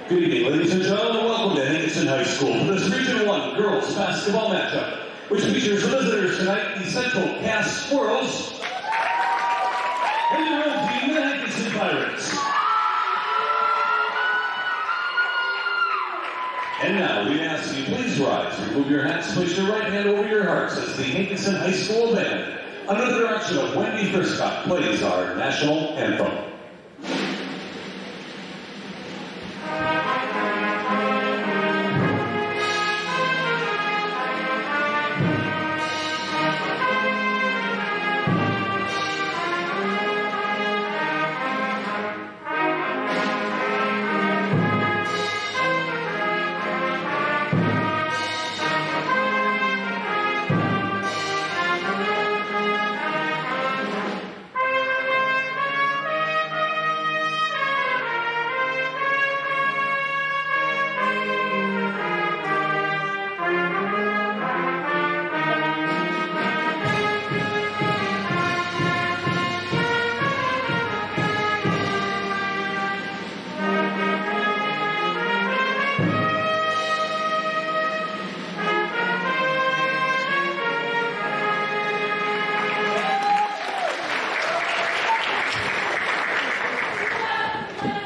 Good evening, ladies and gentlemen. Welcome to Hankinson High School for this Region 1 girls basketball matchup, which features the visitors tonight, the Central Cass Squirrels, and your own team, the Hankinson Pirates. And now, we ask you, please rise, remove your hats, place your right hand over your hearts as the Hankinson High School band, under the direction of Wendy Friscott, plays our national anthem.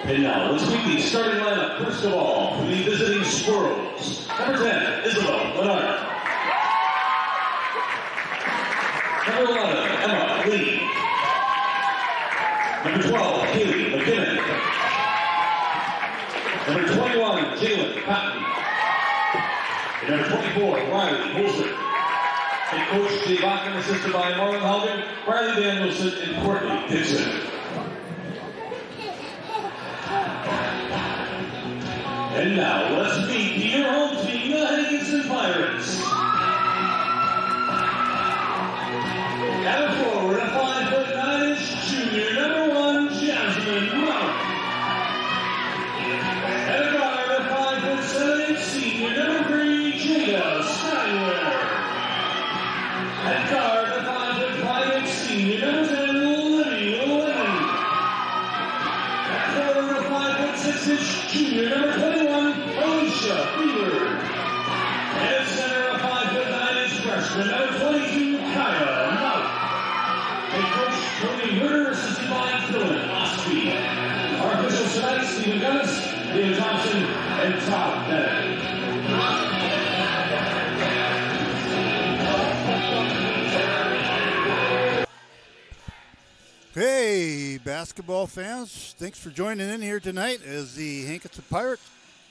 And now, let's meet the starting lineup. First of all, for the visiting Squirrels. Number 10, Isabel Leonard. Number 11, Emma Lee. Number 12, Kaylee McKinnon. Number 21, Jalen Cotton. And number 24, Riley Holzer. And Coach Jay Bakken, assisted by Marlon Halvin, Riley Danielson, and Courtney Dixon. And now, let's meet your home team, the Hankinson Pirates. At a forward, a 5'9" junior, number 1, Jasmine Monk. At a guard, a 5'7" senior, number 3, Jada Steinway. At guard, a 5'5" senior, number 10, Olivia Lennon. At forward, a 5'6" junior, number 21, Alicia Beaver. And at center, a 5'9" freshman, number 22, Kaya Mount. And Coach Tony Herter, assisted by Dylan Osby. Our officials tonight, Stephen Gunnis, David Thompson, and Todd Bennett. Hey, basketball fans, thanks for joining in here tonight as the Hankinson Pirates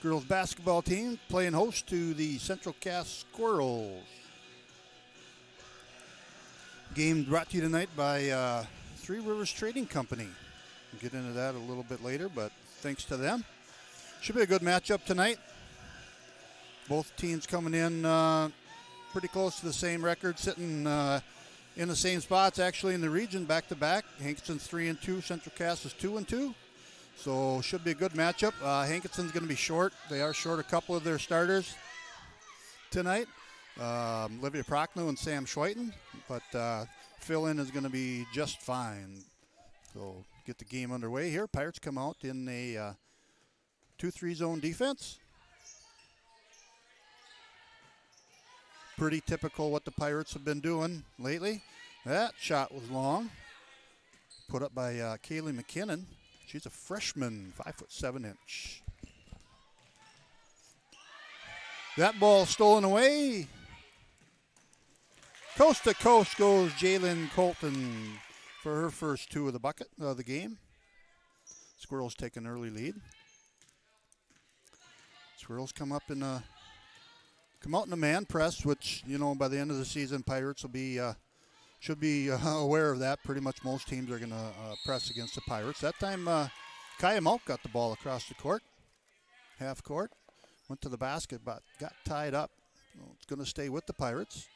girls basketball team playing host to the Central Cass Squirrels. Game brought to you tonight by Three Rivers Trading Company. We'll get into that a little bit later, but thanks to them. Should be a good matchup tonight. Both teams coming in pretty close to the same record, sitting in the same spots actually in the region back-to-back. Hankinson's 3-2, Central Cass is 2-2. So should be a good matchup. Hankinson's going to be short. They are short a couple of their starters tonight. Olivia Prochnow and Sam Schweiten, but fill-in is going to be just fine. So get the game underway here. Pirates come out in a 2-3 zone defense. Pretty typical what the Pirates have been doing lately. That shot was long. Put up by Kaylee McKinnon. She's a freshman, 5'7". That ball stolen away. Coast to coast goes Jalen Colton for her first 2 of the bucket of the game. Squirrels take an early lead. Squirrels come out in a man press, which, you know, by the end of the season, Pirates will be should be aware of that. Pretty much most teams are going to press against the Pirates. That time, Kaya Malk got the ball across the court, half court, went to the basket, but got tied up. Well, it's going to stay with the Pirates.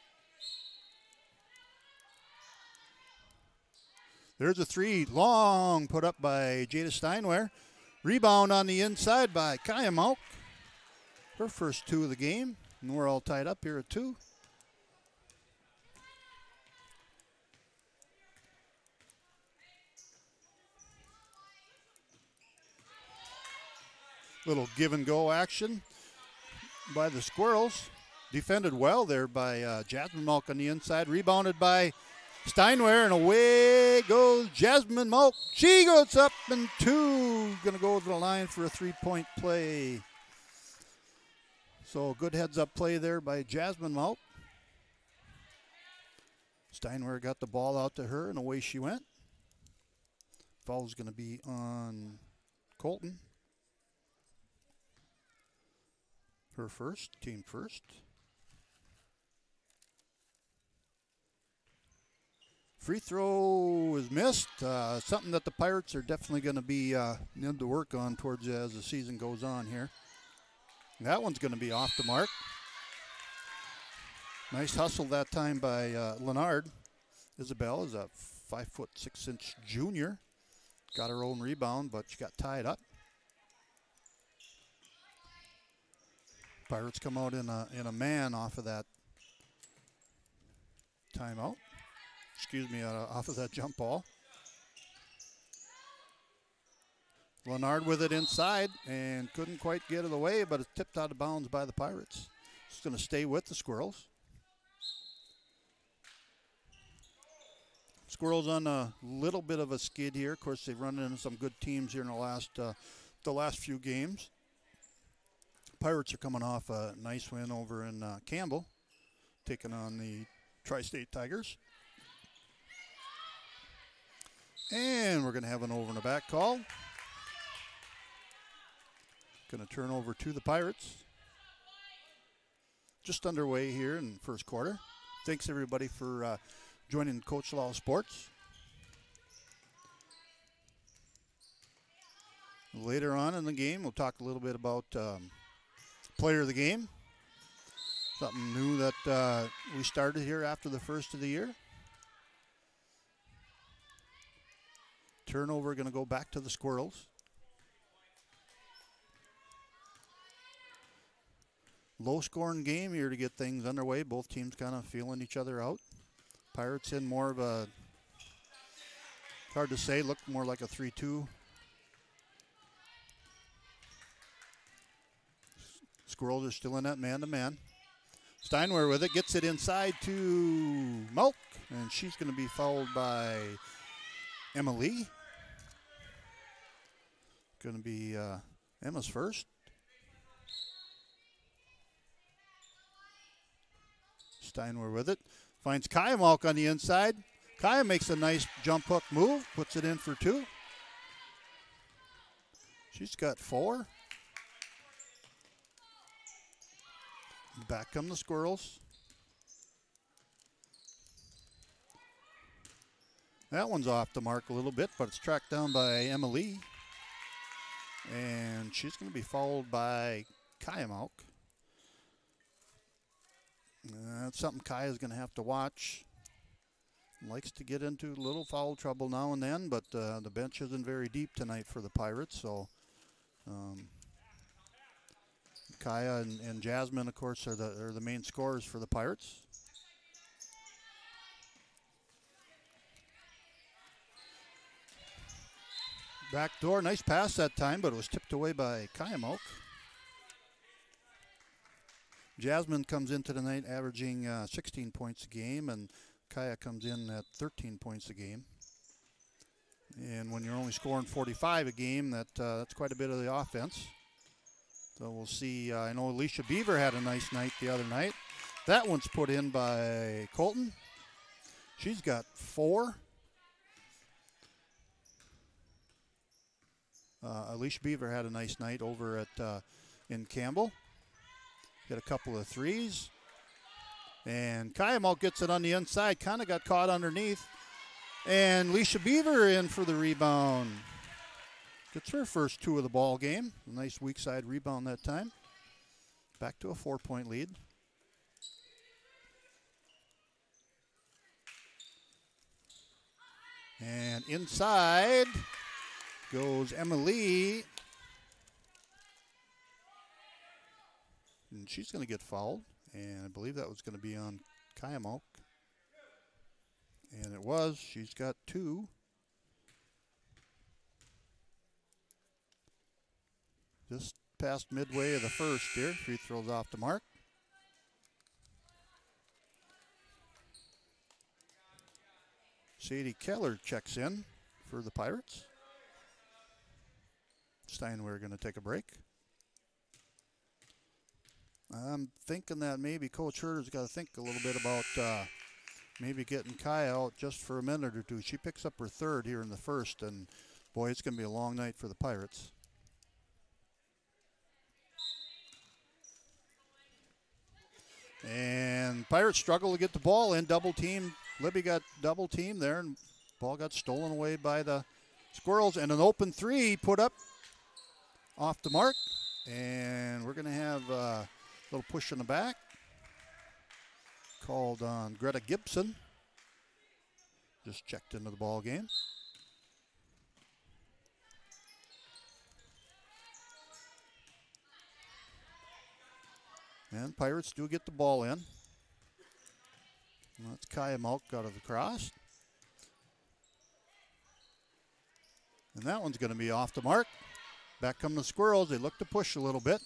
There's a 3, long, put up by Jada Steinway. Rebound on the inside by Kaya Malk. Her first 2 of the game. And we're all tied up here at 2. Little give and go action by the Squirrels. Defended well there by Jasmine Malk on the inside. Rebounded by Steinware, and away goes Jasmine Malk. She goes up and two. Going to go over the line for a three-point play. So good heads-up play there by Jasmine Malk. Steinware got the ball out to her, and away she went. Foul's going to be on Colton. Her first, team first. Free throw is missed. Something that the Pirates are definitely going to be need to work on towards as the season goes on here. And that one's going to be off the mark. Nice hustle that time by Leonard. Isabel is a 5'6" junior. Got her own rebound, but she got tied up. Pirates come out in a man off of that timeout. Excuse me, off of that jump ball. Leonard with it inside and couldn't quite get it away, but it's tipped out of bounds by the Pirates. It's going to stay with the Squirrels. Squirrels on a little bit of a skid here. Of course, they've run into some good teams here in the last few games. Pirates are coming off a nice win over in Campbell, taking on the Tri-State Tigers. And we're going to have an over and a back call. Going to turn over to the Pirates. Just underway here in the first quarter. Thanks everybody for joining Coach Law Sports. Later on in the game, we'll talk a little bit about player of the game. Something new that we started here after the first of the year. Turnover going to go back to the Squirrels. Low scoring game here to get things underway. Both teams kind of feeling each other out. Pirates in more of a, hard to say, look more like a 3-2. Squirrels are still in that man-to-man. Steinware with it, gets it inside to Malk, and she's going to be fouled by Emily. Going to be Emma's first. Steinware with it. Finds Kaya Malk on the inside. Kaya makes a nice jump hook move. Puts it in for two. She's got four. Back come the Squirrels. That one's off the mark a little bit, but it's tracked down by Emily. And she's going to be fouled by Kaya Malk. That's something Kaya's going to have to watch. Likes to get into a little foul trouble now and then, but the bench isn't very deep tonight for the Pirates. So Kaya and Jasmine, of course, are the main scorers for the Pirates. Back door, nice pass that time, but it was tipped away by Kaya Malk. Jasmine comes into the night averaging 16 points a game, and Kaya comes in at 13 points a game. And when you're only scoring 45 a game, that's quite a bit of the offense. So we'll see. I know Alicia Beaver had a nice night the other night. That one's put in by Colton. She's got four. Alicia Beaver had a nice night over at in Campbell. Hit a couple of threes. And Kaya Malk gets it on the inside. Kind of got caught underneath. And Alicia Beaver in for the rebound. Gets her first two of the ball game. A nice weak side rebound that time. Back to a 4-point lead. And inside goes Emily. And she's going to get fouled. And I believe that was going to be on Kaya Malk. And it was. She's got two. past midway of the first here. Free throws off the mark. Sadie Keller checks in for the Pirates. Steinwehr going to take a break. I'm thinking that maybe Coach Herter's got to think a little bit about maybe getting Kai out just for a minute or two. She picks up her third here in the first, and boy, it's going to be a long night for the Pirates. And Pirates struggle to get the ball in, double team. Libby got double team there, and ball got stolen away by the Squirrels, and an open three put up off the mark. And we're going to have a little push in the back called on Greta Gibson. Just checked into the ball game. And Pirates do get the ball in. And that's Kaya Malk out of the cross. And that one's going to be off the mark. Back come the Squirrels. They look to push a little bit.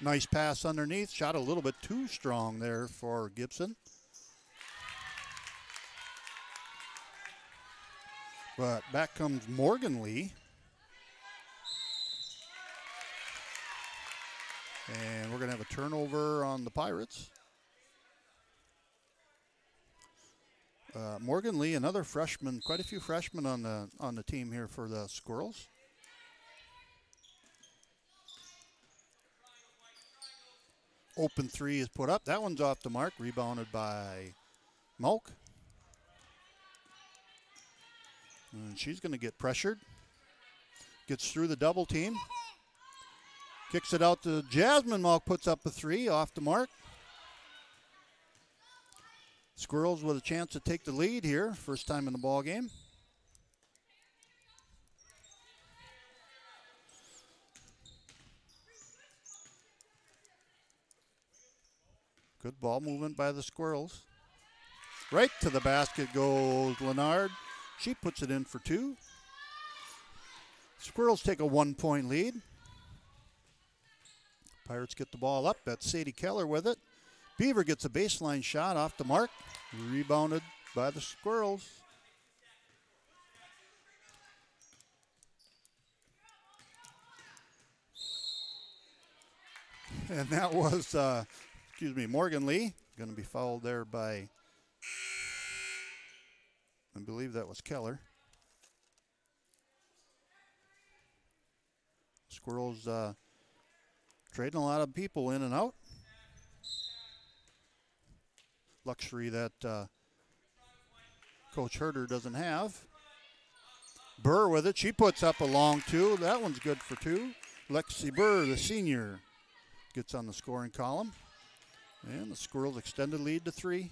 Nice pass underneath. Shot a little bit too strong there for Gibson. But back comes Morgan Lee. And we're going to have a turnover on the Pirates. Morgan Lee, another freshman, quite a few freshmen on the team here for the Squirrels. Open three is put up. That one's off the mark, rebounded by Malk. And she's going to get pressured. Gets through the double team. Kicks it out to Jasmine. Malk puts up a three off the mark. Squirrels with a chance to take the lead here. First time in the ball game. Good ball movement by the Squirrels. Right to the basket goes Lennard. She puts it in for two. Squirrels take a 1-point lead. Pirates get the ball up. That's Sadie Keller with it. Beaver gets a baseline shot off the mark. Rebounded by the Squirrels. And that was, Morgan Lee. Going to be fouled there by, I believe that was Keller. Squirrels trading a lot of people in and out. Luxury that Coach Herter doesn't have. Burr with it. She puts up a long two. That one's good for two. Lexi Burr, the senior, gets on the scoring column. And the Squirrels extend the lead to three.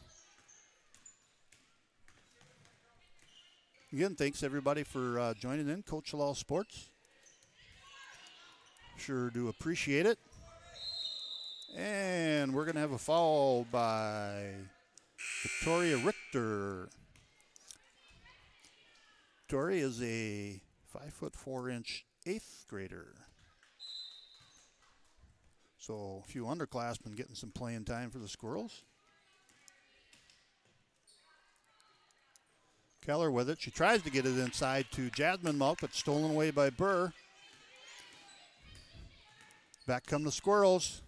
Again, thanks everybody for joining in Coach Law Sports. Sure do appreciate it. And we're going to have a foul by Victoria Richter. Victoria is a 5'4" 8th grader. So a few underclassmen getting some playing time for the Squirrels. Keller with it. She tries to get it inside to Jasmine Malk, but stolen away by Burr. Back come the Squirrels.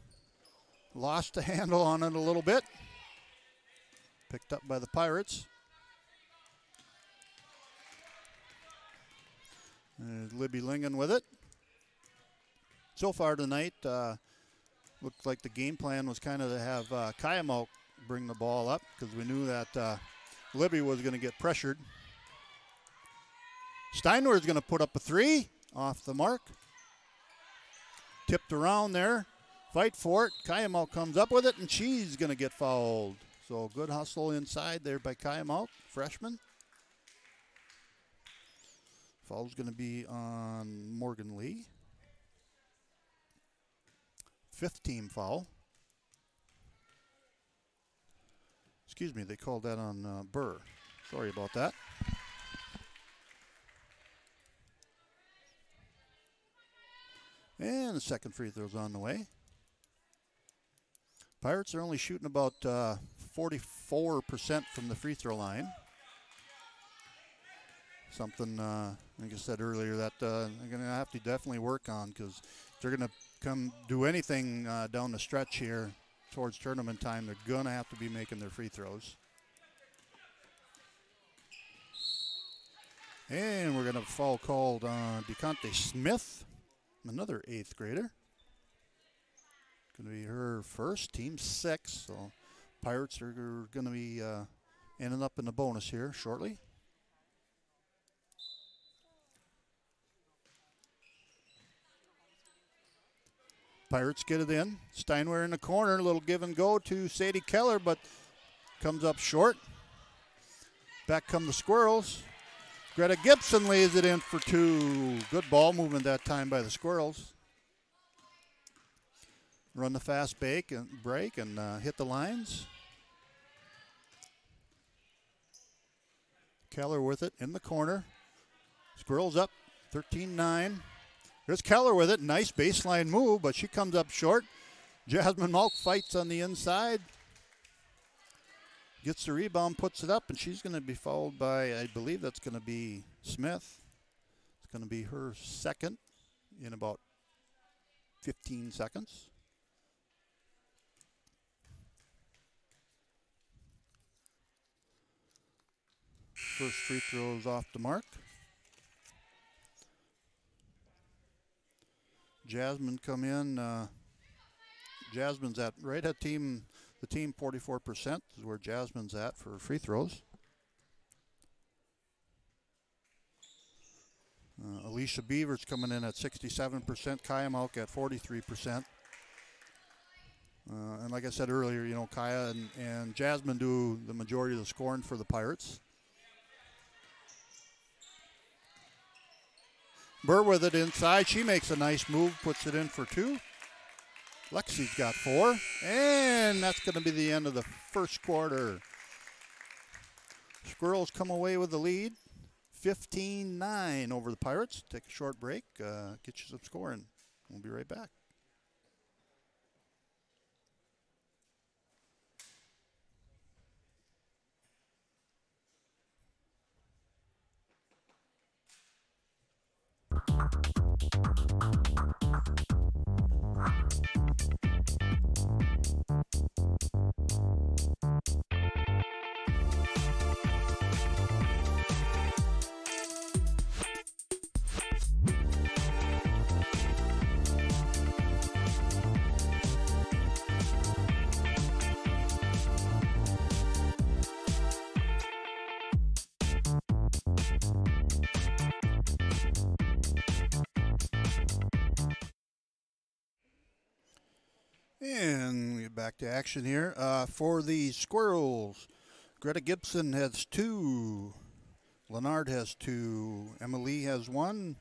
Lost the handle on it a little bit. Picked up by the Pirates. And Libby Lingen with it. So far tonight, looked like the game plan was kind of to have Kaya Malk bring the ball up because we knew that Libby was going to get pressured. Steinwehr is going to put up a three off the mark. Tipped around there. Fight for it. Kaya Malk comes up with it, and she's going to get fouled. So good hustle inside there by Kaya Malk, freshman. Foul's going to be on Morgan Lee. 5th team foul. Excuse me, they called that on Burr. Sorry about that. And the second free throw's on the way. Pirates are only shooting about 44% from the free throw line. Something, like I said earlier, that they're going to have to definitely work on, because if they're going to come do anything down the stretch here towards tournament time, they're going to have to be making their free throws. And we're going to have a foul called on DeConte Smith, another 8th grader. Going to be her first, team 6. So Pirates are going to be ending up in the bonus here shortly. Pirates get it in. Steinway in the corner, a little give and go to Sadie Keller, but comes up short. Back come the Squirrels. Greta Gibson lays it in for 2. Good ball movement that time by the Squirrels. Run the fast break and hit the lines. Keller with it in the corner. Squirrels up 13-9. There's Keller with it. Nice baseline move, but she comes up short. Jasmine Malk fights on the inside. Gets the rebound, puts it up, and she's going to be fouled by, I believe that's going to be Smith. It's going to be her second in about 15 seconds. First free throw is off the mark. Jasmine come in. Jasmine's at right at the team 44% is where Jasmine's at for free throws. Alicia Beaver's coming in at 67%. Kaya Malk at 43%. And like I said earlier, you know, Kaya and Jasmine do the majority of the scoring for the Pirates. Burr with it inside. She makes a nice move, puts it in for 2. Lexi's got 4. And that's going to be the end of the first quarter. Squirrels come away with the lead. 15-9 over the Pirates. Take a short break. Get you some scoring. We'll be right back. And we get back to action here. For the Squirrels, Greta Gibson has 2. Leonard has 2. Emily has 1.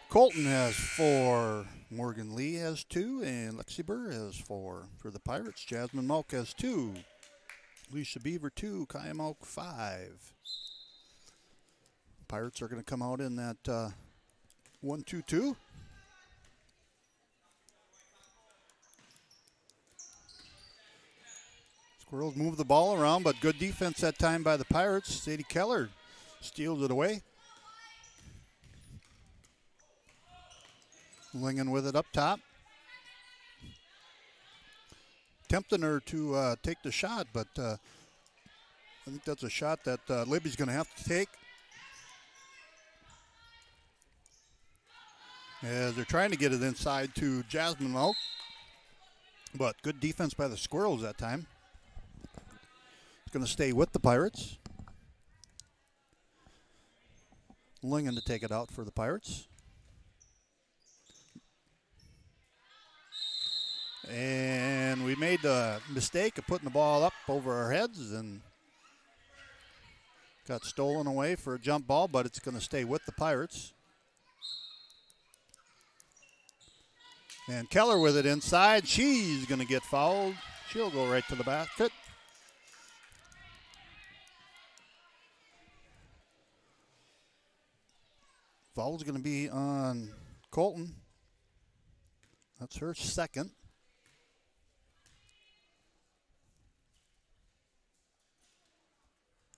Colton has 4. Morgan Lee has 2. And Lexi Burr has 4. For the Pirates, Jasmine Malk has 2. Alicia Beaver 2. Kaya Malk 5. Pirates are going to come out in that 1-2-2. Squirrels move the ball around, but good defense that time by the Pirates. Sadie Keller steals it away. Lingen with it up top. Tempting her to take the shot, but I think that's a shot that Libby's going to have to take. As they're trying to get it inside to Jasmine Malk, but good defense by the Squirrels that time. It's going to stay with the Pirates. Lingen to take it out for the Pirates. And we made the mistake of putting the ball up over our heads and got stolen away for a jump ball, but it's going to stay with the Pirates. And Keller with it inside. She's going to get fouled. She'll go right to the basket. Foul's going to be on Colton. That's her second.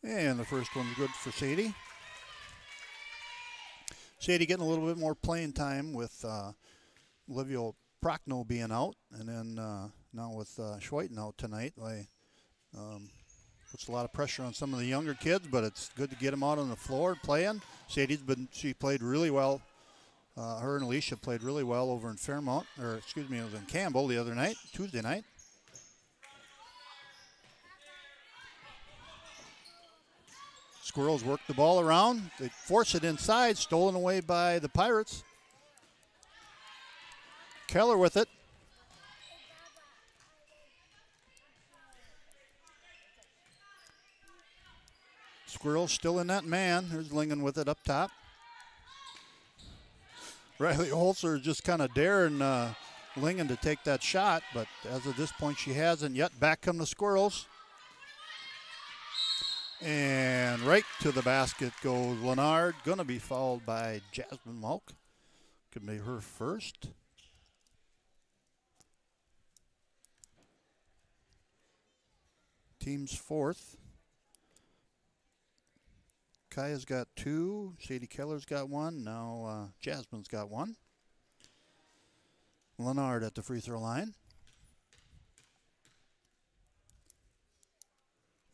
And the first one's good for Sadie. Sadie getting a little bit more playing time with Olivia Prochnow being out, and then now with Schweiten out tonight. Puts a lot of pressure on some of the younger kids, but it's good to get them out on the floor playing. She played really well. Her and Alicia played really well over in Fairmount, or excuse me, it was in Campbell the other night, Tuesday night. Squirrels work the ball around. They force it inside, stolen away by the Pirates. Keller with it. Squirrels still in that man. Here's Lingen with it up top. Riley Holzer just kind of daring Lingen to take that shot, but as of this point, she hasn't yet. Back come the Squirrels. And right to the basket goes Leonard. Going to be fouled by Jasmine Malk. Could be her first. Team's fourth. Kaya's got 2. Sadie Keller's got 1. Now Jasmine's got 1. Leonard at the free throw line.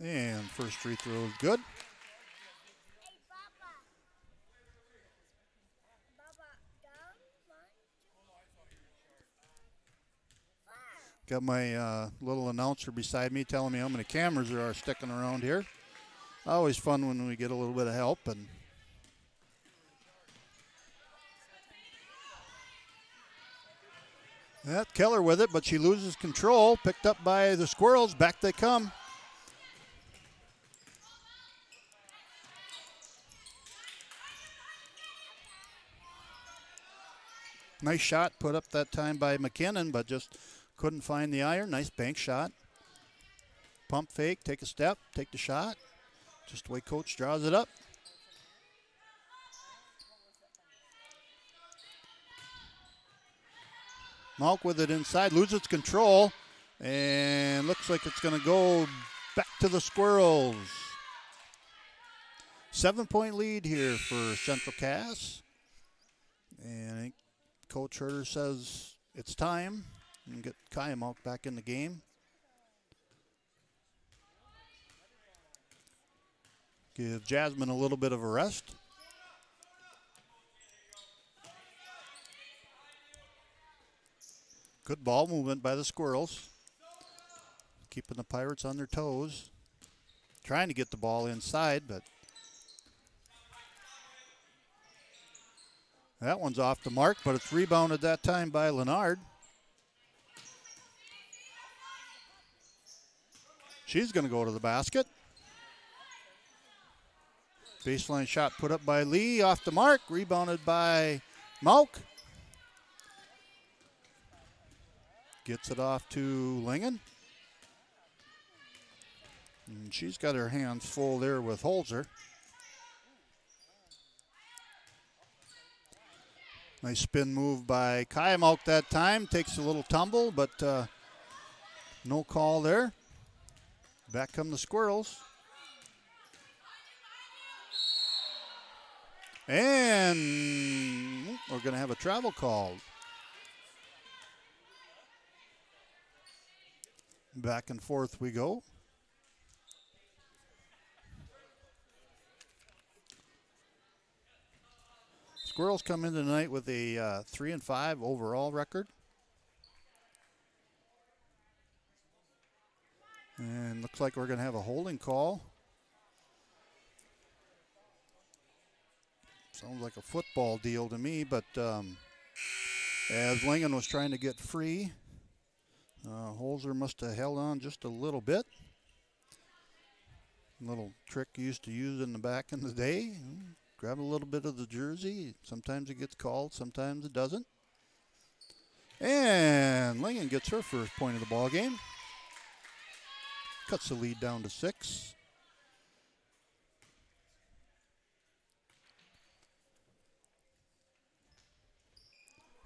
And first free throw is good. Got my little announcer beside me telling me how many cameras there are sticking around here. Always fun when we get a little bit of help. And that Keller with it, but she loses control. Picked up by the Squirrels. Back they come. Nice shot put up that time by McKinnon, but just couldn't find the iron. Nice bank shot. Pump fake, take a step, take the shot. Just the way coach draws it up. Malk with it inside, loses control, and looks like it's going to go back to the Squirrels. 7-point lead here for Central Cass. And I think Coach Herter says it's time and get Kaya Malk back in the game. Give Jasmine a little bit of a rest. Good ball movement by the Squirrels. Keeping the Pirates on their toes. Trying to get the ball inside, but that one's off the mark, but it's rebounded that time by Leonard. She's going to go to the basket. Baseline shot put up by Lee, off the mark, rebounded by Malk. Gets it off to Lingen. And she's got her hands full there with Holzer. Nice spin move by Kaya Malk that time. Takes a little tumble, but no call there. Back come the Squirrels. And we're going to have a travel called. Back and forth we go. Squirrels come in tonight with a 3-5 overall record. And looks like we're going to have a holding call. Sounds like a football deal to me, but as Lingen was trying to get free, Holzer must have held on just a little bit. Little trick used to use in the back in the day. Grab a little bit of the jersey. Sometimes it gets called, sometimes it doesn't. And Lingen gets her first point of the ball game. Cuts the lead down to 6.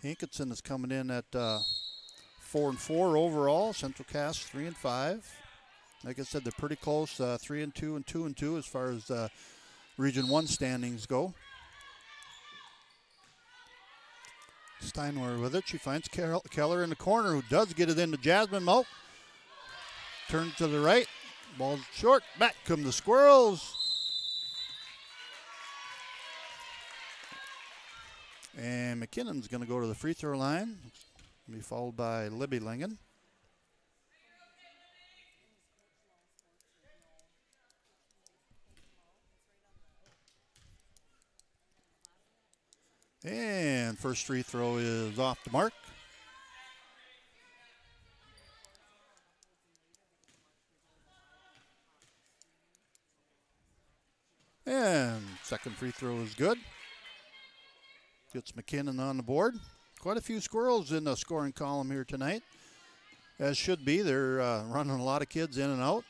Hankinson is coming in at 4-4 overall. Central Cass 3-5. Like I said, they're pretty close, 3-2 and 2-2 as far as Region 1 standings go. Steinway with it. She finds Keller in the corner, who does get it into Jasmine Moak. Turns to the right. Ball's short. Back come the Squirrels. And McKinnon's going to go to the free throw line. Be followed by Libby Lingen. And first free throw is off the mark. And second free throw is good. Gets McKinnon on the board. Quite a few Squirrels in the scoring column here tonight, as should be. They're running a lot of kids in and out.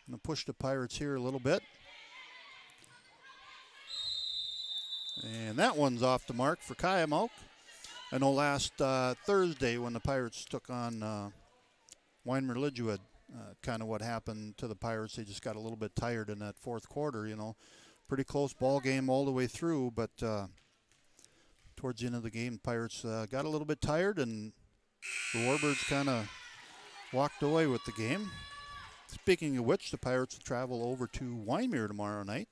Going to push the Pirates here a little bit. And that one's off the mark for Kayamok. I know last Thursday when the Pirates took on Weinmer-Lidgewood, kind of what happened to the Pirates. They just got a little bit tired in that fourth quarter, you know. Pretty close ball game all the way through, but towards the end of the game, Pirates got a little bit tired, and the Warbirds kind of walked away with the game. Speaking of which, the Pirates will travel over to Wyndmere tomorrow night,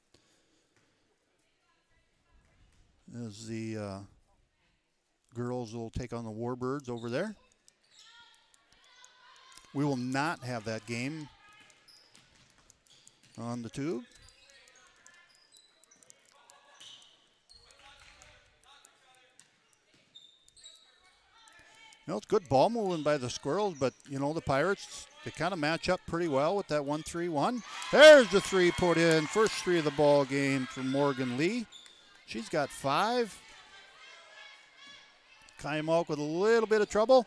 as the girls will take on the Warbirds over there. We will not have that game on the tube. You know, it's good ball moving by the Squirrels, but, you know, the Pirates, they kind of match up pretty well with that 1-3-1. There's the three put in. First three of the ball game for Morgan Lee. She's got 5. Kayamok with a little bit of trouble.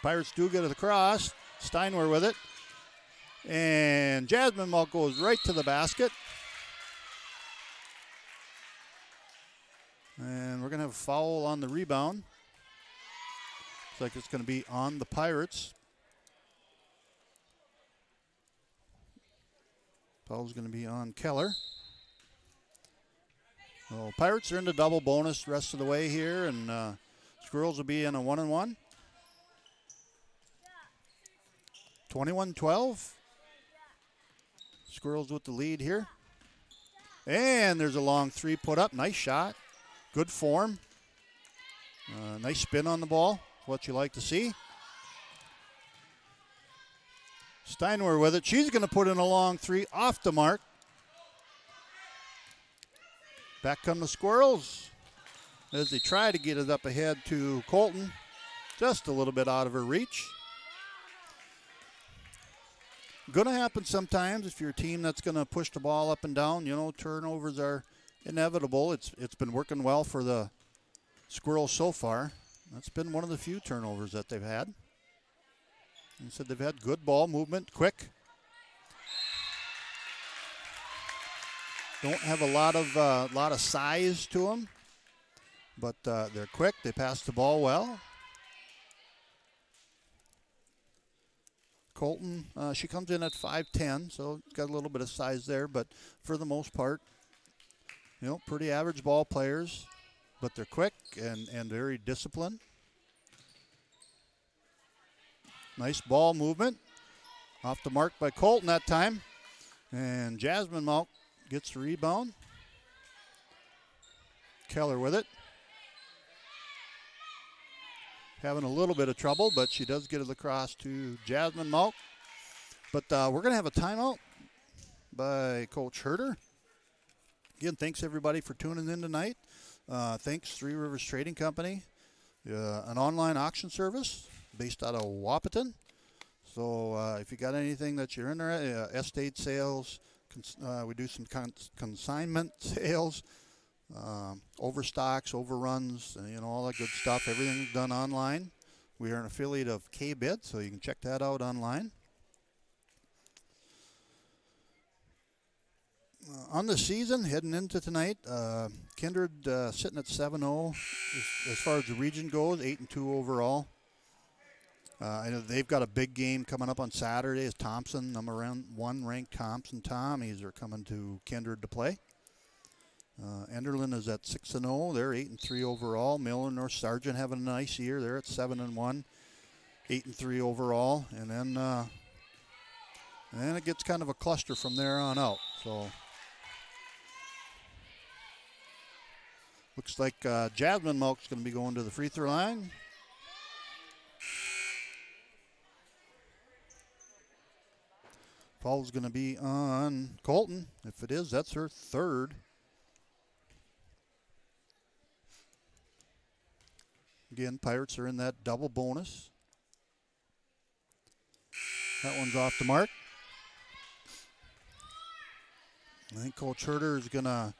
Pirates do get it across. Steinway with it. And Jasmine Malk goes right to the basket. And we're going to have a foul on the rebound. Looks like it's going to be on the Pirates. Foul's going to be on Keller. Well, Pirates are in the double bonus the rest of the way here, and Squirrels will be in a 1-1. 21-12. Squirrels with the lead here. And there's a long three put up. Nice shot. Good form. Nice spin on the ball. What you like to see. Steinway with it. She's going to put in a long three off the mark. Back come the Squirrels as they try to get it up ahead to Colton. Just a little bit out of her reach. Going to happen sometimes if you're a team that's going to push the ball up and down. You know, turnovers are inevitable. It's been working well for the Squirrels so far. That's been one of the few turnovers that they've had. And said they've had good ball movement, quick. Don't have a lot of size to them, but they're quick. They pass the ball well. Colton, she comes in at 5'10", so got a little bit of size there, but for the most part, you know, pretty average ball players, but they're quick and very disciplined. Nice ball movement. Off the mark by Colton that time. And Jasmine Malk gets the rebound. Keller with it. Having a little bit of trouble, but she does get it across to Jasmine Malk. But we're going to have a timeout by Coach Herter. Again, thanks everybody for tuning in tonight. Thanks Three Rivers Trading Company, an online auction service based out of Wahpeton. So if you got anything that you're interested, estate sales, we do some consignment sales, overstocks, overruns, you know, all that good stuff. Everything's done online. We are an affiliate of K-Bid, so you can check that out online. On the season, heading into tonight, Kindred sitting at 7-0 as far as the region goes, 8-2 overall. I know they've got a big game coming up on Saturday. Is Thompson, number 1 ranked Thompson Tommies are coming to Kindred to play. Enderlin is at 6-0. They're 8-3 overall. Miller North Sargent having a nice year. They're at 7-1, 8-3 overall. And then it gets kind of a cluster from there on out. So looks like Jasmine Malk's going to be going to the free throw line. Foul's going to be on Colton. If it is, that's her third. Again, Pirates are in that double bonus. That one's off the mark. I think Coach Herder is going to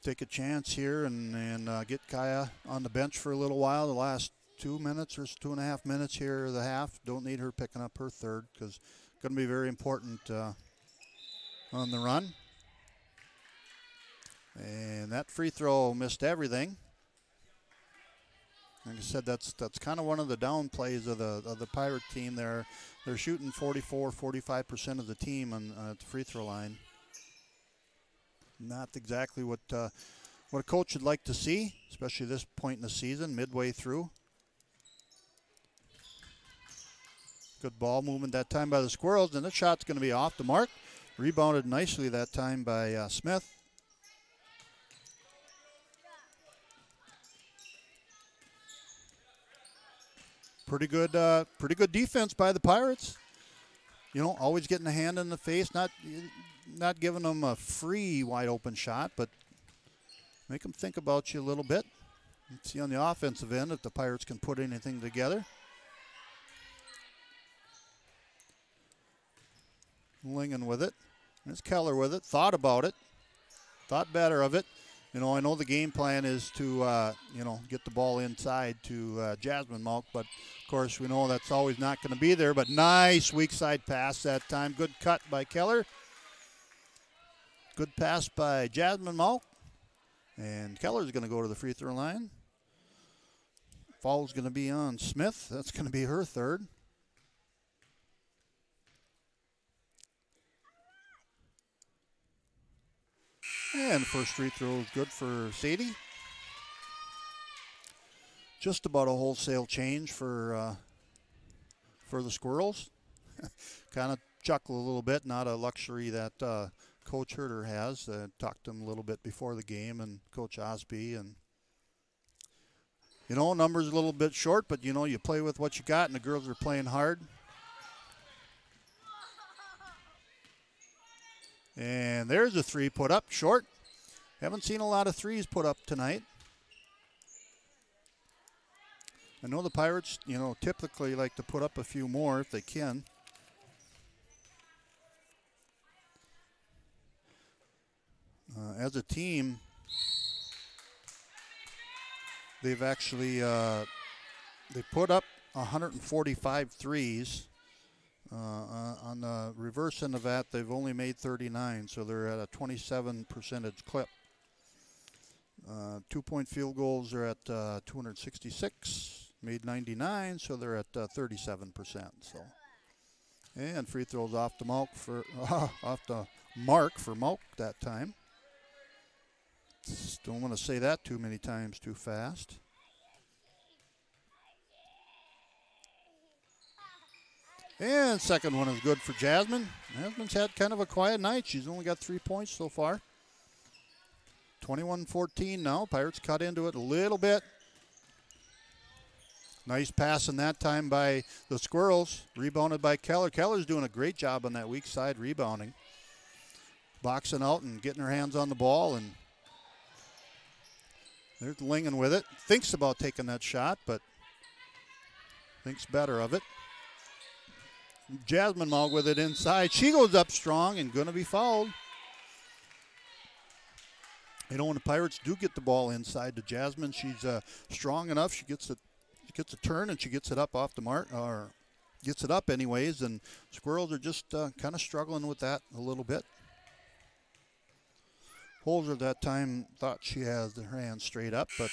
take a chance here and get Kaya on the bench for a little while. The last 2 minutes or 2.5 minutes here of the half. Don't need her picking up her third because it's going to be very important on the run. And that free throw missed everything. Like I said, that's kind of one of the down plays of the Pirate team. They're shooting 45% of the team at the free throw line. Not exactly what a coach would like to see, especially this point in the season, midway through. Good ball movement that time by the Squirrels, and the shot's going to be off the mark. Rebounded nicely that time by Smith. Pretty good defense by the Pirates. You know, always getting a hand in the face, not giving them a free wide open shot, but make them think about you a little bit. Let's see on the offensive end if the Pirates can put anything together. Lingen with it. There's Keller with it. Thought about it. Thought better of it. You know, I know the game plan is to, get the ball inside to Jasmine Malk, but of course we know that's always not going to be there. But nice weak side pass that time. Good cut by Keller. Good pass by Jasmine Malk. And Keller's going to go to the free throw line. Foul's going to be on Smith. That's going to be her third. And the first free throw is good for Sadie. Just about a wholesale change for the Squirrels. Kind of chuckle a little bit, not a luxury that Coach Herder has. Talked to him a little bit before the game, and Coach Osby. And, you know, numbers a little bit short, but, you know, you play with what you got, and the girls are playing hard. And there's a three put up, short. Haven't seen a lot of threes put up tonight. I know the Pirates, you know, typically like to put up a few more if they can. As a team, they've actually they put up 145 threes. On the reverse end of that, they've only made 39, so they're at a 27% clip. 2-point field goals are at 266, made 99, so they're at 37%. So, and free throws off the mark for Malk that time. Just don't want to say that too many times too fast. And second one is good for Jasmine. Jasmine's had kind of a quiet night. She's only got 3 points so far. 21-14 now. Pirates cut into it a little bit. Nice pass in that time by the Squirrels. Rebounded by Keller. Keller's doing a great job on that weak side rebounding. Boxing out and getting her hands on the ball. And there's Lingen with it. Thinks about taking that shot, but thinks better of it. Jasmine Malk with it inside. She goes up strong and going to be fouled. You know, when the Pirates do get the ball inside to Jasmine, she's strong enough. She gets a turn and she gets it up off the mark, or gets it up anyways. And Squirrels are just kind of struggling with that a little bit. Holzer that time thought she had her hands straight up, but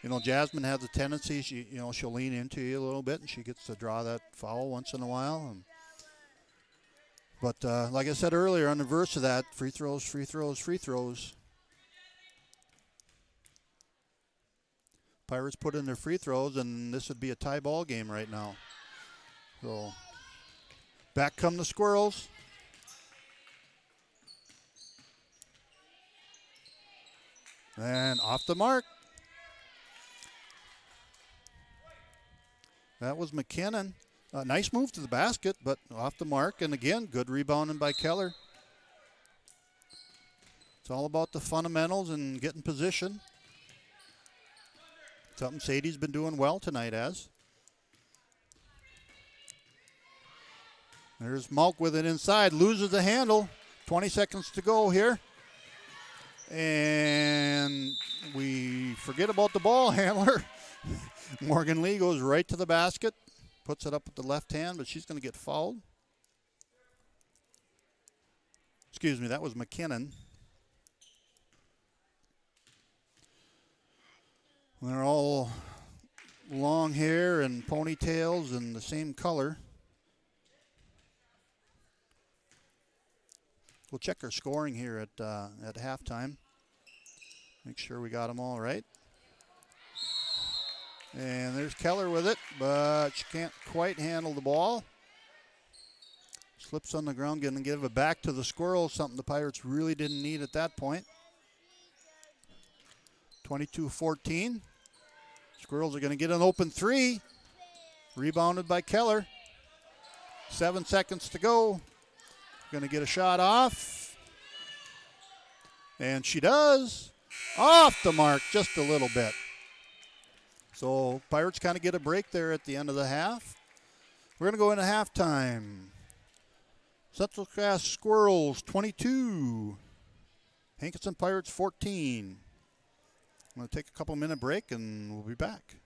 you know, Jasmine has a tendency, she'll lean into you a little bit, and she gets to draw that foul once in a while. But like I said earlier, on the reverse of that, free throws, free throws, free throws. Pirates put in their free throws, and this would be a tie ball game right now. So back come the Squirrels. And off the mark. That was McKinnon. Nice move to the basket, but off the mark. And again, good rebounding by Keller. It's all about the fundamentals and getting position. Something Sadie's been doing well tonight as. There's Malk with it inside, loses the handle. 20 seconds to go here. And we forget about the ball handler. Morgan Lee goes right to the basket, puts it up with the left hand, but she's going to get fouled. Excuse me, that was McKinnon. They're all long hair and ponytails and the same color. We'll check our scoring here at halftime. Make sure we got them all right. And there's Keller with it, but she can't quite handle the ball. Slips on the ground, going to give it back to the Squirrels, something the Pirates really didn't need at that point. 22-14. Squirrels are going to get an open three. Rebounded by Keller. 7 seconds to go. Going to get a shot off. And she does. Off the mark just a little bit. So Pirates kind of get a break there at the end of the half. We're going to go into halftime. Central Cass Squirrels 22. Hankinson Pirates 14. I'm going to take a couple-minute break, and we'll be back.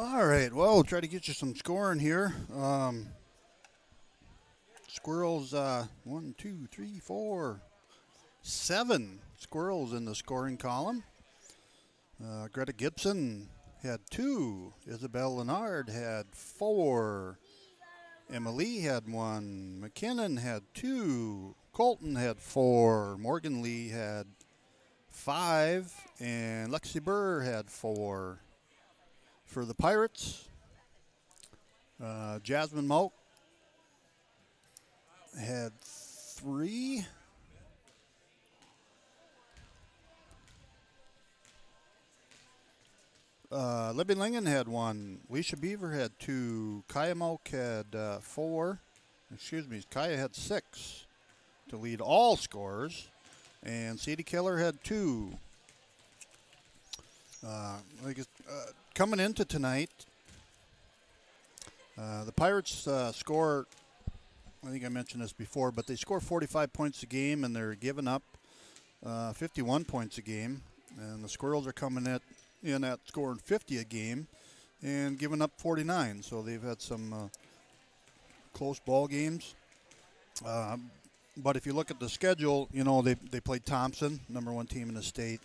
All right, well, we'll try to get you some scoring here. Squirrels, 1, 2, 3, 4, 7 squirrels in the scoring column. Greta Gibson had 2. Isabel Leonard had 4. Emily had 1. McKinnon had 2. Colton had 4. Morgan Lee had 5. And Lexi Burr had 4. For the Pirates, Jasmine Moak had 3. Libby Lingen had 1. Leisha Beaver had 2. Kaya Moak had 4. Excuse me, Kaya had 6 to lead all scorers. And Sadie Keller had 2. Coming into tonight, the Pirates score, I think I mentioned this before, but they score 45 points a game and they're giving up 51 points a game. And the Squirrels are coming in at scoring 50 a game and giving up 49. So they've had some close ball games. But if you look at the schedule, you know, they played Thompson, number 1 team in the state.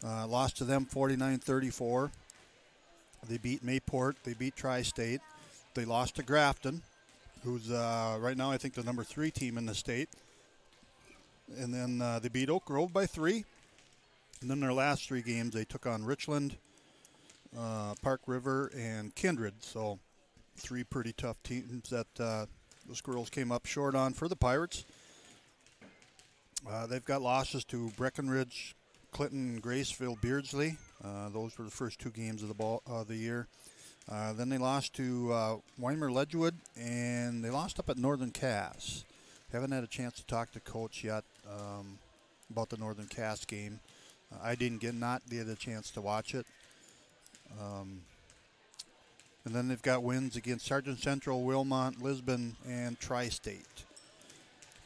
Lost to them 49-34. They beat Mayport. They beat Tri-State. They lost to Grafton, who's right now I think the number 3 team in the state. And then they beat Oak Grove by 3. And then their last 3 games they took on Richland, Park River, and Kindred. So 3 pretty tough teams that the Squirrels came up short on for the Pirates. They've got losses to Breckenridge, Clinton, Graceville, Beardsley. Those were the first 2 games of the year. Then they lost to Weimer Ledgewood, and they lost up at Northern Cass. Haven't had a chance to talk to Coach yet about the Northern Cass game. I not get a chance to watch it. And then they've got wins against Sargent Central, Wilmot, Lisbon, and Tri-State.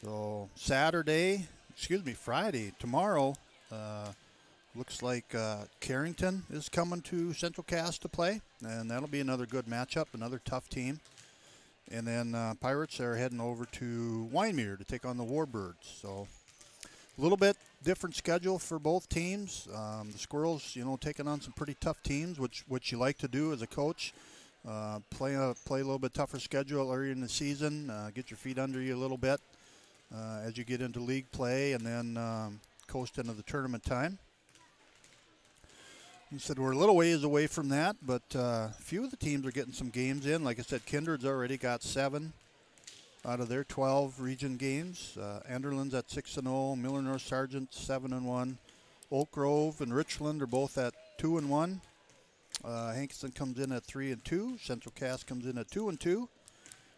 So Friday, tomorrow, looks like Carrington is coming to Central Cass to play, and that'll be another good matchup, another tough team. And then Pirates are heading over to Wyndmere to take on the Warbirds. So a little bit different schedule for both teams. The Squirrels, you know, taking on some pretty tough teams, which you like to do as a coach. Play a little bit tougher schedule early in the season, get your feet under you a little bit as you get into league play, and then coast into the tournament time. He said we're a little ways away from that, but a few of the teams are getting some games in. Like I said, Kindred's already got 7 out of their 12 region games. Anderlin's at 6-0. Miller North Sargent 7-1. Oak Grove and Richland are both at 2-1. Hankinson comes in at 3-2. Central Cass comes in at 2-2,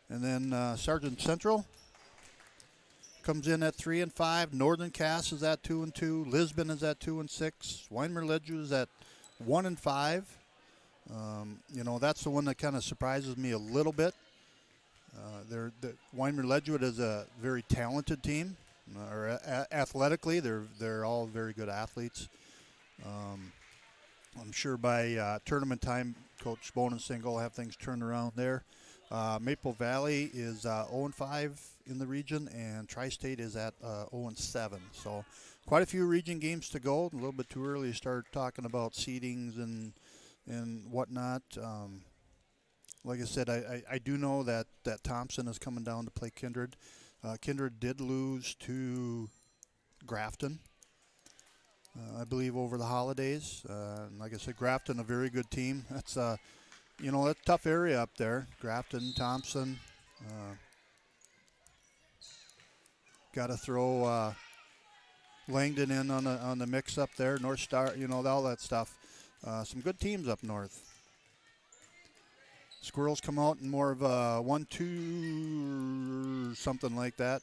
and then Sargent Central comes in at 3-5. Northern Cass is at 2-2. Lisbon is at 2-6. Weimer Ledgewood is at 1-5. You know, that's the one that kind of surprises me a little bit. Weimer Ledgewood is a very talented team. Athletically, they're all very good athletes. I'm sure by tournament time, Coach Bonensing will have things turned around there. Maple Valley is 0-5 in the region, and Tri-State is at 0-7. So quite a few region games to go. A little bit too early to start talking about seedings and whatnot. Like I said, I do know that Thompson is coming down to play Kindred. Kindred did lose to Grafton, I believe, over the holidays. And like I said, Grafton, a very good team. That's you know, that's a tough area up there. Grafton, Thompson. Got to throw Langdon in on the mix up there. North Star, you know, all that stuff. Some good teams up north. Squirrels come out in more of a 1-2 or something like that.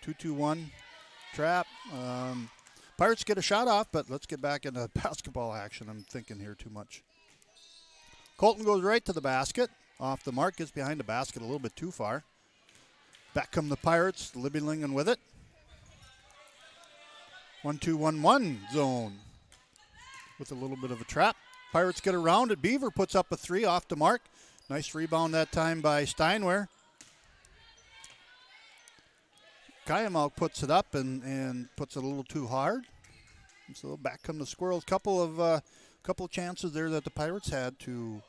2-2-1 trap. Pirates get a shot off, but let's get back into basketball action. I'm thinking here too much. Colton goes right to the basket. Off the mark, gets behind the basket a little bit too far. Back come the Pirates. Libby Lingen with it. 1-2-1-1 zone with a little bit of a trap. Pirates get around it. Beaver puts up a 3 off the mark. Nice rebound that time by Steinware. Kayamau puts it up and puts it a little too hard. So back come the Squirrels. Couple of chances there that the Pirates had to,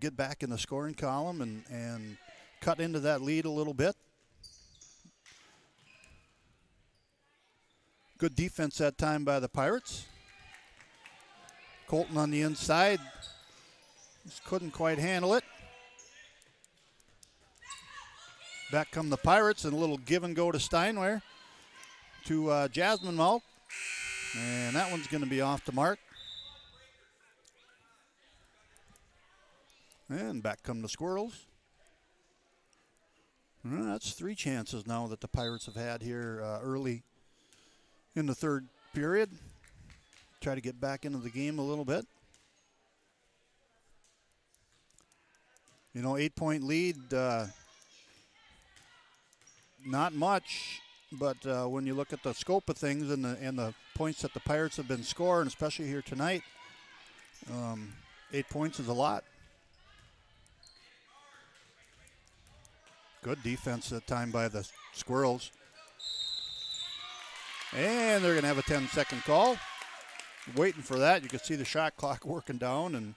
get back in the scoring column and cut into that lead a little bit. Good defense that time by the Pirates. Colton on the inside. Just couldn't quite handle it. Back come the Pirates, and a little give and go to Steinware to Jasmine Malk. And that one's going to be off the mark. And back come the Squirrels. That's 3 chances now that the Pirates have had here early in the third period. Try to get back into the game a little bit. 8-point lead, not much, but when you look at the scope of things and the points that the Pirates have been scoring, especially here tonight, 8 points is a lot. Good defense that time by the Squirrels. And they're going to have a 10-second call. Waiting for that. You can see the shot clock working down, and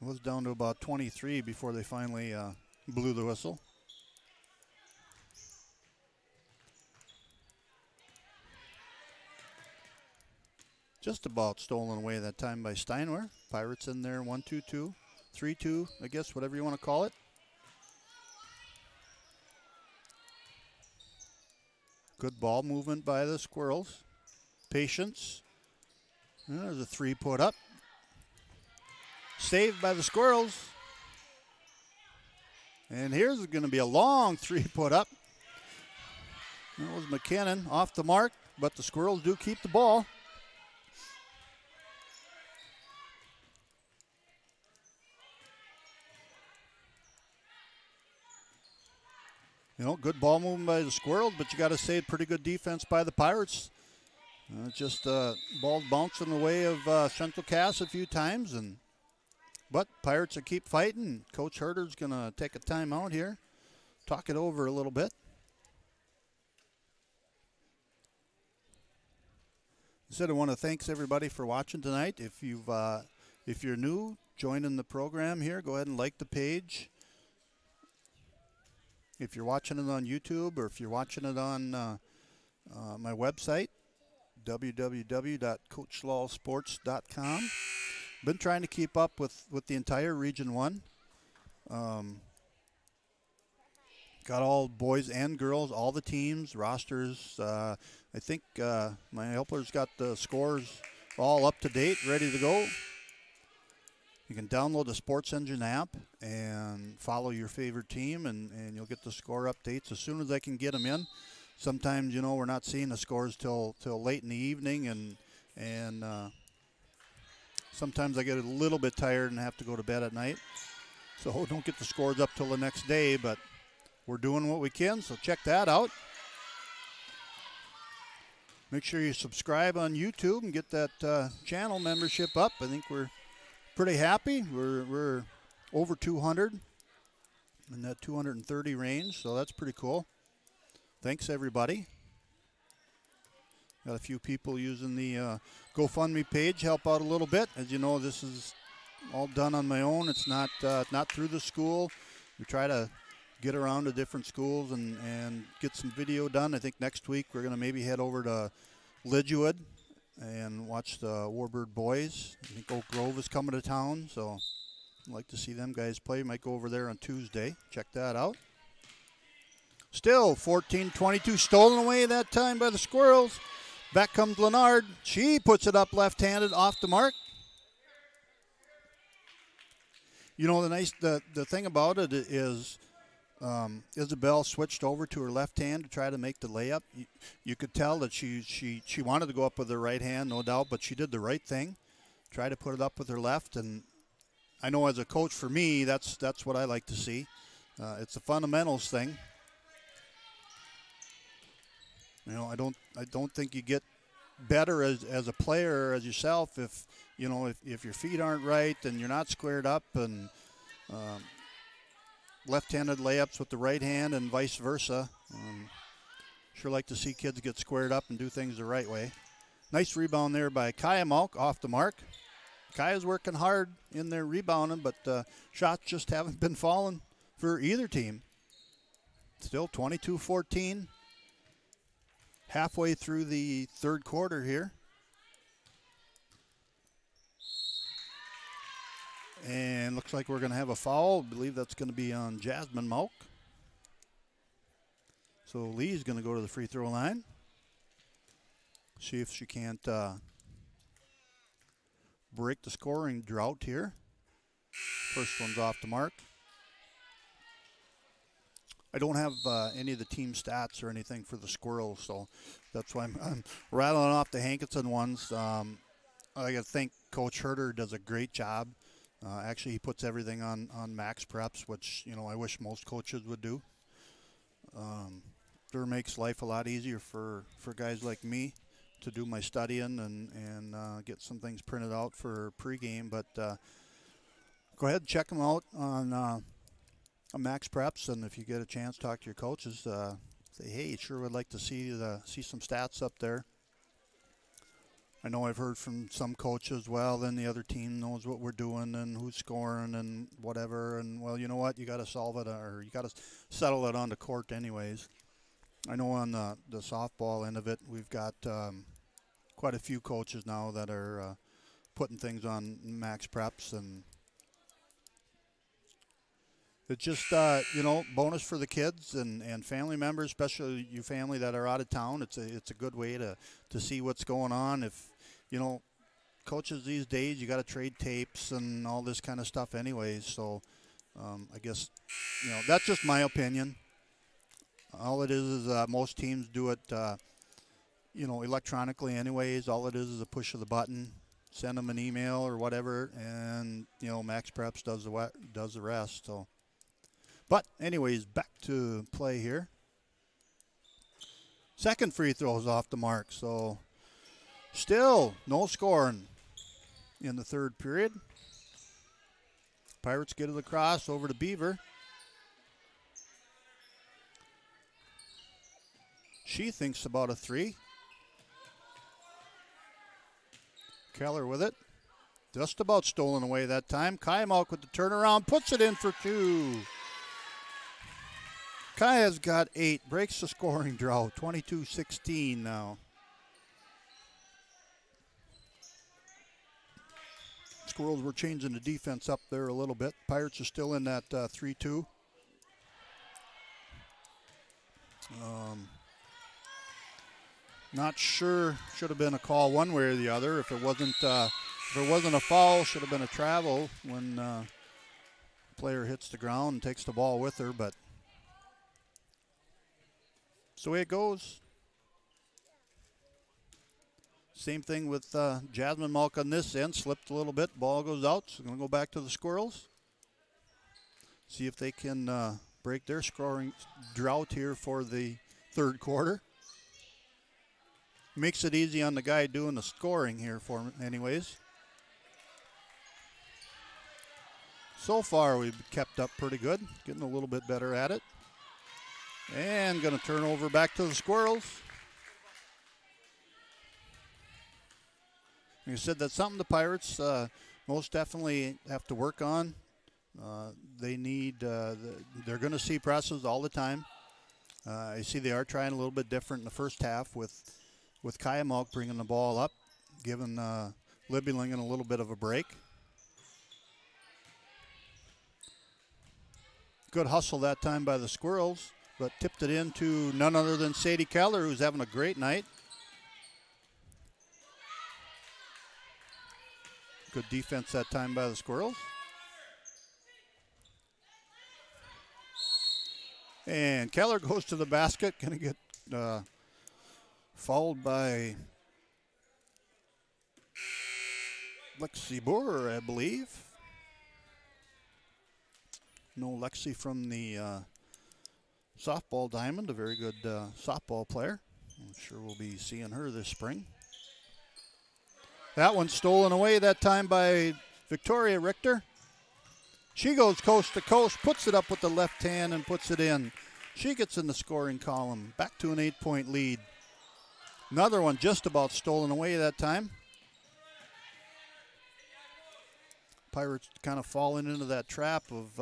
it was down to about 23 before they finally blew the whistle. Just about stolen away that time by Steinware. Pirates in there, 1-2-2, 3-2, I guess, whatever you want to call it. Good ball movement by the Squirrels. Patience. There's a 3 put up. Saved by the Squirrels. And here's going to be a long 3 put up. That was McKinnon off the mark, but the Squirrels do keep the ball. Good ball movement by the Squirrels, but you got to say pretty good defense by the Pirates. Just ball bouncing the way of Central Cass a few times, but Pirates will keep fighting. Coach Herter's going to take a timeout here, talk it over a little bit. I want to thank everybody for watching tonight. If you're new, joining the program here, go ahead and like the page. If you're watching it on YouTube or if you're watching it on my website, www.coachlawsports.com. Been trying to keep up with the entire Region 1. Got all boys and girls, all the teams, rosters. I think my helper's got the scores all up to date, ready to go. You can download the Sports Engine app and follow your favorite team, and you'll get the score updates as soon as I can get them in. Sometimes, we're not seeing the scores till late in the evening, and sometimes I get a little bit tired and have to go to bed at night. So don't get the scores up till the next day, but we're doing what we can, so check that out. Make sure you subscribe on YouTube and get that channel membership up. I think we're pretty happy. We're over 200 in that 230 range, so that's pretty cool. Thanks, everybody. Got a few people using the GoFundMe page, help out a little bit. As you know, this is all done on my own. It's not through the school. We try to get around to different schools and get some video done. I think next week we're going to maybe head over to Lidgewood and watch the Warbird boys. I think Oak Grove is coming to town, so I'd like to see them guys play. Might go over there on Tuesday. Check that out. Still 14-22, stolen away that time by the Squirrels. Back comes Leonard. She puts it up left-handed off the mark. The thing about it is Isabel switched over to her left hand to try to make the layup. You could tell that she wanted to go up with her right hand, no doubt, but she did the right thing. Try to put it up with her left, and I know as a coach, for me, that's what I like to see. It's a fundamentals thing. I don't think you get better as a player, as yourself, if if your feet aren't right and you're not squared up, and left-handed layups with the right hand and vice versa. Sure like to see kids get squared up and do things the right way. Nice rebound there by Kaya Malk off the mark. Kaya's working hard in there rebounding, but shots just haven't been falling for either team. Still 22-14. Halfway through the third quarter here. And looks like we're going to have a foul. I believe that's going to be on Jasmine Malk. So Lee's going to go to the free throw line. See if she can't break the scoring drought here. First one's off the mark. I don't have any of the team stats or anything for the Squirrels, so that's why I'm rattling off the Hankinson ones. I got to think Coach Herder does a great job. Actually, he puts everything on max preps, which I wish most coaches would do. It makes life a lot easier for guys like me to do my studying and get some things printed out for pregame. But go ahead and check them out on Max Preps, and if you get a chance, talk to your coaches. Say, hey, sure would like to see some stats up there. I know I've heard from some coaches, well, then the other team knows what we're doing and who's scoring and whatever. And, well, you know what? You got to solve it, or you got to settle it on the court anyways. I know on the softball end of it, we've got quite a few coaches now that are putting things on Max Preps, and it's just, bonus for the kids and family members, especially you family that are out of town. It's a good way to see what's going on. If, coaches these days, you got to trade tapes and all this kind of stuff anyways. So I guess, that's just my opinion. All it is most teams do it, electronically anyways. All it is a push of the button, send them an email or whatever, and, Max Preps does the rest. So. But anyways, back to play here. Second free throw is off the mark, so still no scoring in the third period. Pirates get it across over to Beaver. She thinks about a three. Keller with it. Just about stolen away that time. Kaimalk with the turnaround, puts it in for two. Kaya's got 8, breaks the scoring drought, 22-16 now. Squirrels were changing the defense up there a little bit. Pirates are still in that 3-2. Not sure, should have been a call one way or the other. If it wasn't a foul, should have been a travel when the player hits the ground and takes the ball with her, but that's the way it goes. Same thing with Jasmine Malk on this end. Slipped a little bit. Ball goes out. So going to go back to the Squirrels. See if they can break their scoring drought here for the third quarter. Makes it easy on the guy doing the scoring here for him anyways. So far we've kept up pretty good. Getting a little bit better at it. And going to turn over back to the Squirrels. Like I said, that's something the Pirates most definitely have to work on. They need, they're going to see presses all the time. I see they are trying a little bit different in the first half with Kaya Malk bringing the ball up, giving Libby Lingen a little bit of a break. Good hustle that time by the Squirrels, but tipped it into none other than Sadie Keller, who's having a great night. Good defense that time by the Squirrels. And Keller goes to the basket, going to get fouled by Lexi Boer, I believe. No Lexi from the softball diamond, a very good softball player. I'm sure we'll be seeing her this spring. That one stolen away that time by Victoria Richter. She goes coast to coast, puts it up with the left hand and puts it in. She gets in the scoring column, back to an 8-point lead. Another one just about stolen away that time. Pirates kind of falling into that trap of,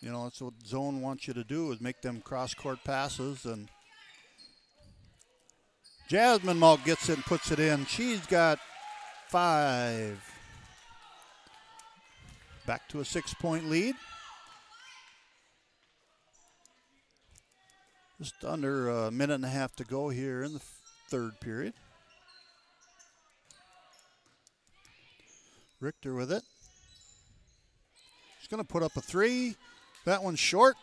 that's what zone wants you to do, is make them cross-court passes. And Jasmine Malk gets it and puts it in. She's got 5. Back to a 6-point lead. Just under a minute and a half to go here in the third period. Richter with it. She's going to put up a 3. That one's short.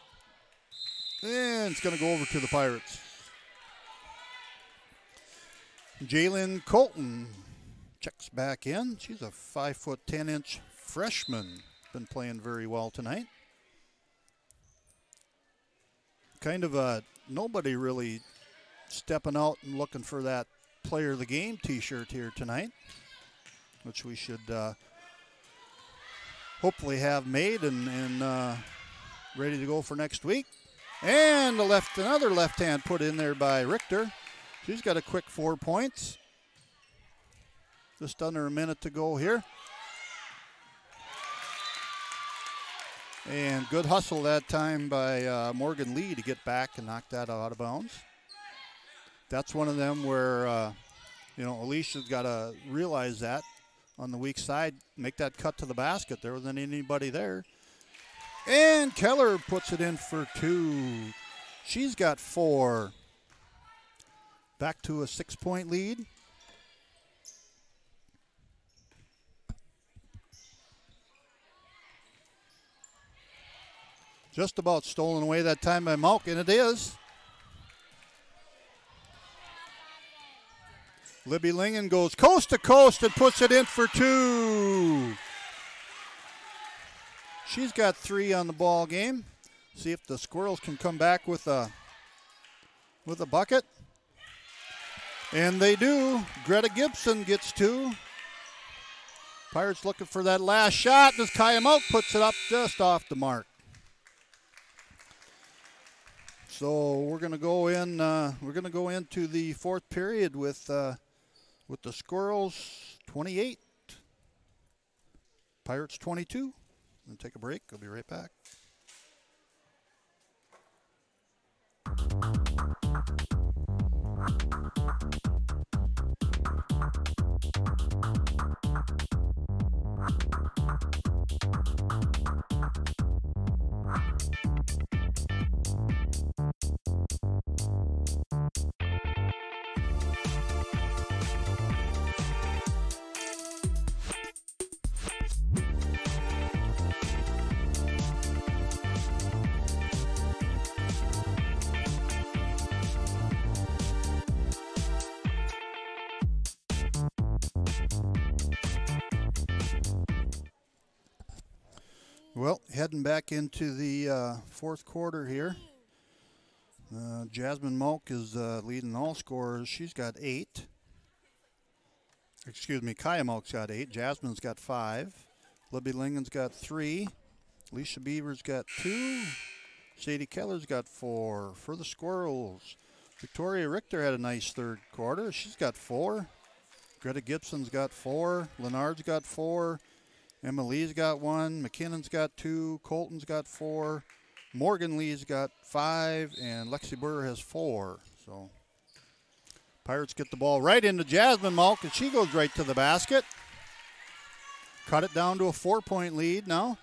And it's going to go over to the Pirates. Jalen Colton checks back in. She's a 5'10" freshman. Been playing very well tonight. Kind of a nobody really stepping out and looking for that player of the game t-shirt here tonight, which we should hopefully have made and ready to go for next week. And another left hand put in there by Richter. She's got a quick 4 points. Just under a minute to go here. And good hustle that time by Morgan Lee to get back and knock that out of bounds. That's one of them where, Alicia's got to realize that on the weak side, make that cut to the basket. There wasn't anybody there. And Keller puts it in for 2. She's got 4. Back to a 6-point lead. Just about stolen away that time by Malk, and it is. Libby Lingen goes coast to coast and puts it in for 2. She's got 3 on the ball game. See if the Squirrels can come back with a bucket. And they do. Greta Gibson gets 2. Pirates looking for that last shot. This Kaya Malk puts it up just off the mark. So we're going to go in. We're going to go into the fourth period with the Squirrels 28, Pirates 22. We'll take a break. I'll be right back. Well, heading back into the fourth quarter here. Jasmine Malk is leading all scorers. She's got 8. Excuse me, Kaya Malk's got 8. Jasmine's got 5. Libby Lingen's got 3. Alicia Beaver's got 2. Sadie Keller's got 4. For the Squirrels, Victoria Richter had a nice third quarter. She's got 4. Greta Gibson's got 4. Lennard's got 4. Emma Lee's got 1. McKinnon's got 2. Colton's got 4. Morgan Lee's got 5. And Lexi Burr has 4. So Pirates get the ball right into Jasmine Malk, and she goes right to the basket. Cut it down to a 4-point lead now.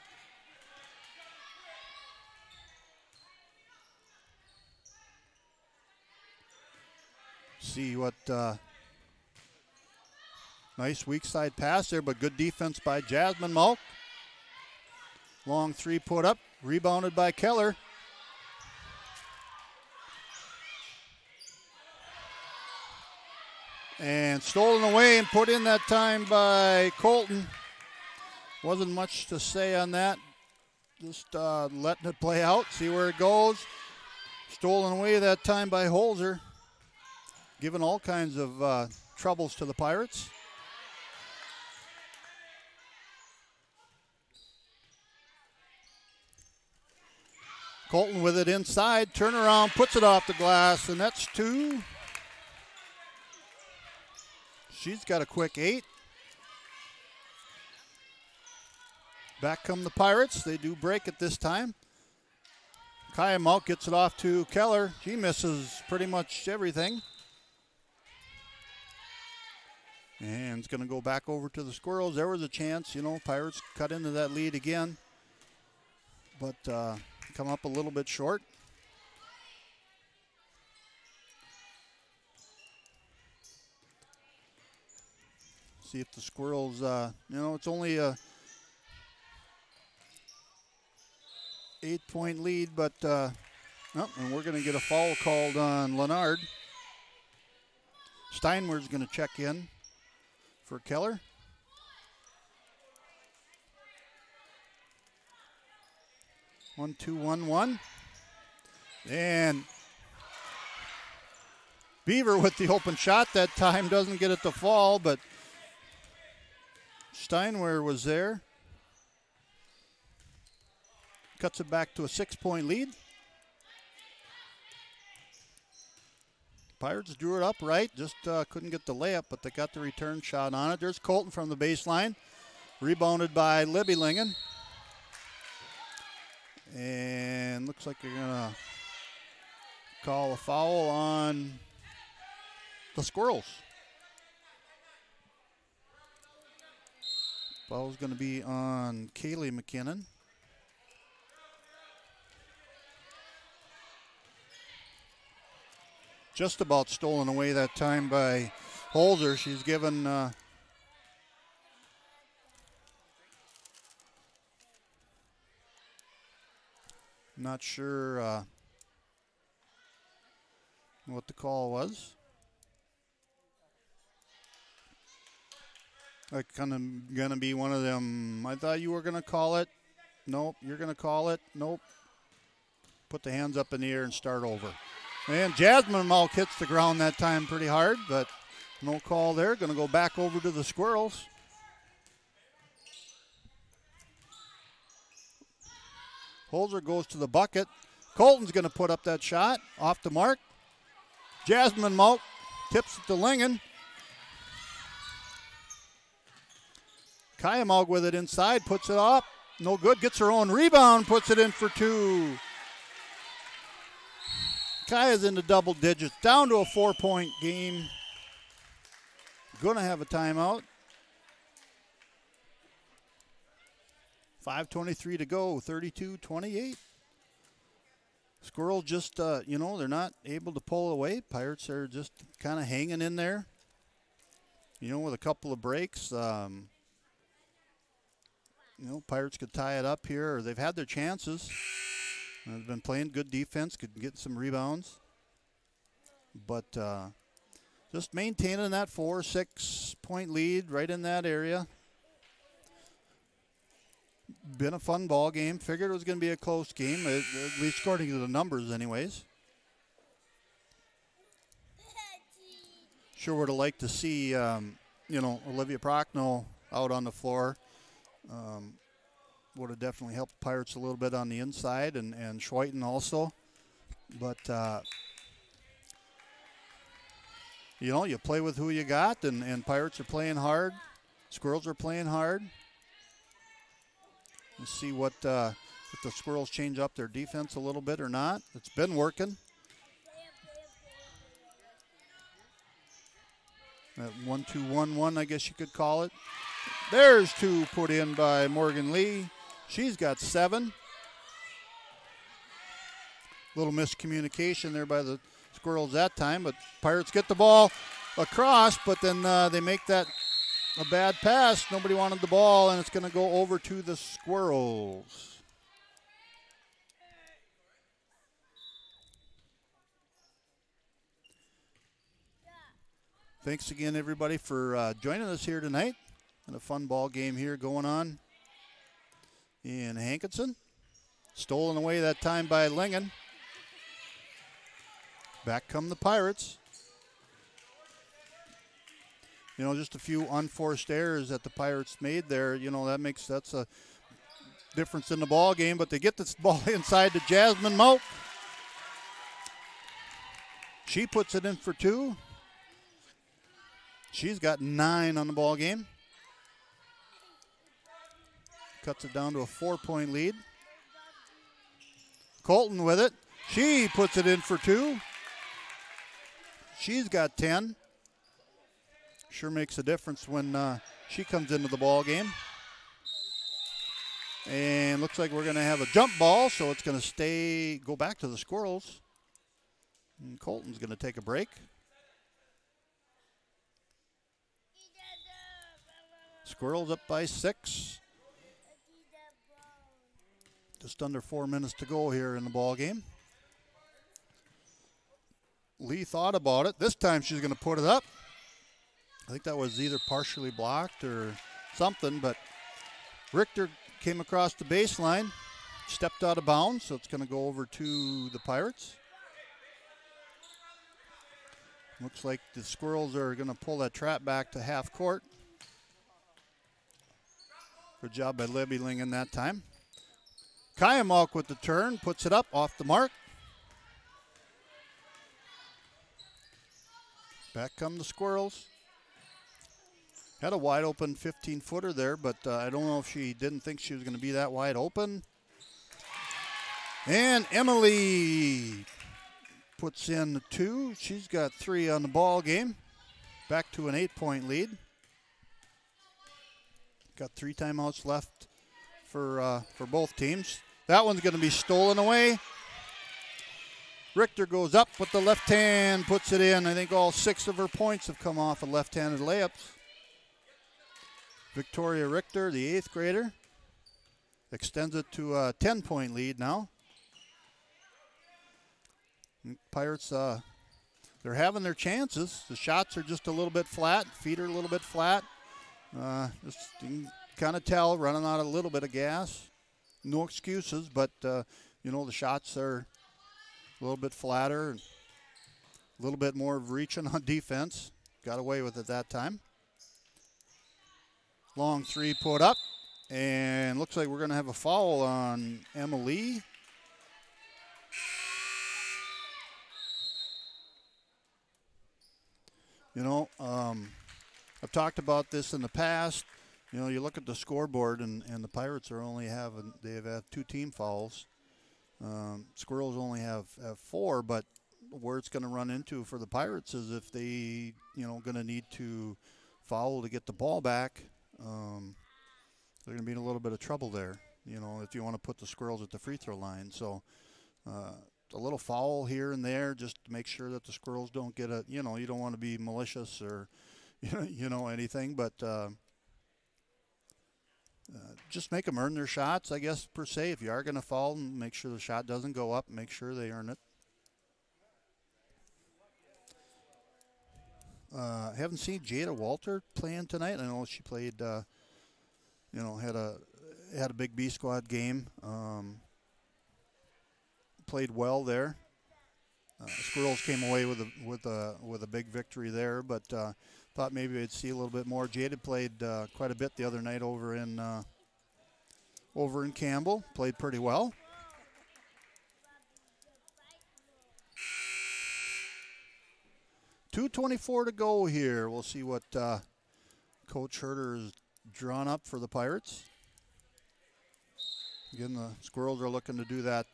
See what... Nice weak side pass there, but good defense by Jasmine Malk. Long 3 put up, rebounded by Keller. And stolen away and put in that time by Colton. Wasn't much to say on that. Just letting it play out, see where it goes. Stolen away that time by Holzer. Giving all kinds of troubles to the Pirates. Colton with it inside, turn around, puts it off the glass, and that's 2. She's got a quick 8. Back come the Pirates. They do break it this time. Kaya Malk gets it off to Keller. She misses pretty much everything. And it's going to go back over to the Squirrels. There was a chance, you know, Pirates cut into that lead again. But come up a little bit short. See if the Squirrels, you know, it's only a 8-point lead, but oh, and we're going to get a foul called on Leonard. Steinwer's going to check in for Keller. One, 2, 1, 1. And Beaver with the open shot that time doesn't get it to fall, but Steinwer was there. Cuts it back to a 6-point lead. Pirates drew it up right, just couldn't get the layup, but they got the return shot on it. There's Colton from the baseline, rebounded by Libby Lingen. And looks like they're gonna call a foul on the Squirrels. Foul's gonna be on Kaylee McKinnon. Just about stolen away that time by Holzer. She's given not sure what the call was. Like kind of gonna be one of them. I thought you were gonna call it. Nope, you're gonna call it. Nope. Put the hands up in the air and start over. And Jasmine Malk hits the ground that time pretty hard, but no call there. Going to go back over to the Squirrels. Holzer goes to the bucket. Colton's going to put up that shot off the mark. Jasmine Malk tips it to Lingen. Kaya Malk with it inside, puts it up. No good, gets her own rebound, puts it in for 2. Kaya's into double digits, down to a 4-point game. Gonna have a timeout. 5:23 to go, 32-28. Squirrels just, you know, they're not able to pull away. Pirates are just kind of hanging in there. You know, with a couple of breaks, you know, Pirates could tie it up here, or they've had their chances. They've been playing good defense, could get some rebounds. But just maintaining that 4-6-point lead right in that area. Been a fun ball game. Figured it was going to be a close game, at least according to the numbers anyways. Sure would have liked to see, you know, Olivia Prochnow out on the floor. Would have definitely helped the Pirates a little bit on the inside, and Schweiten also. But, you know, you play with who you got, and Pirates are playing hard. Squirrels are playing hard. Let's see what if the Squirrels change up their defense a little bit or not. It's been working. That 1-2-1-1, I guess you could call it. There's 2 put in by Morgan Lee. She's got 7. Little miscommunication there by the Squirrels that time, but Pirates get the ball across, but then they make that a bad pass. Nobody wanted the ball, and it's going to go over to the Squirrels. Thanks again, everybody, for joining us here tonight. And a fun ball game here going on in Hankinson. Stolen away that time by Lingen. Back come the Pirates. You know, just a few unforced errors that the Pirates made there. You know, that's a difference in the ball game, but they get this ball inside to Jasmine Moak. She puts it in for 2. She's got 9 on the ball game. Cuts it down to a 4-point lead. Colton with it. She puts it in for 2. She's got 10. Sure makes a difference when she comes into the ball game. And looks like we're going to have a jump ball, so it's going to go back to the Squirrels. And Colton's going to take a break. Squirrels up by 6. Just under 4 minutes to go here in the ball game. Lee thought about it. This time she's going to put it up. I think that was either partially blocked or something, but Richter came across the baseline, stepped out of bounds, so it's going to go over to the Pirates. Looks like the Squirrels are going to pull that trap back to half court. Good job by Libby Lingen that time. Kayamalk with the turn, puts it up off the mark. Back come the Squirrels. Had a wide open 15-footer there, but I don't know if she didn't think she was going to be that wide open. And Emily puts in the 2. She's got 3 on the ball game. Back to an 8-point lead. Got 3 timeouts left for both teams. That one's going to be stolen away. Richter goes up with the left hand, puts it in. I think all 6 of her points have come off of left-handed layups. Victoria Richter, the 8th grader, extends it to a 10-point lead now. And Pirates, they're having their chances. The shots are just a little bit flat, feet are a little bit flat. Just you can kind of tell, running out a little bit of gas. No excuses, but, you know, the shots are a little bit flatter, and a little bit more of reaching on defense. Got away with it that time. Long 3 put up, and looks like we're going to have a foul on Emily. You know, I've talked about this in the past. You know, you look at the scoreboard, and the Pirates are only they've had 2 team fouls. Squirrels only have 4, but where it's going to run into for the Pirates is if they, you know, going to need to foul to get the ball back. They're going to be in a little bit of trouble there, you know, if you want to put the Squirrels at the free throw line. So a little foul here and there just to make sure that the Squirrels don't get a, you know, you don't want to be malicious or, you know, anything, but just make them earn their shots, I guess, per se. If you are going to foul, make sure the shot doesn't go up, make sure they earn it. Haven't seen Jada Walter playing tonight. I know she played, you know, had a big B squad game. Played well there. Squirrels came away with a big victory there, but thought maybe I'd see a little bit more. Jada played quite a bit the other night over in Campbell. Played pretty well. .224 to go here. We'll see what Coach Herter has drawn up for the Pirates. Again, the Squirrels are looking to do that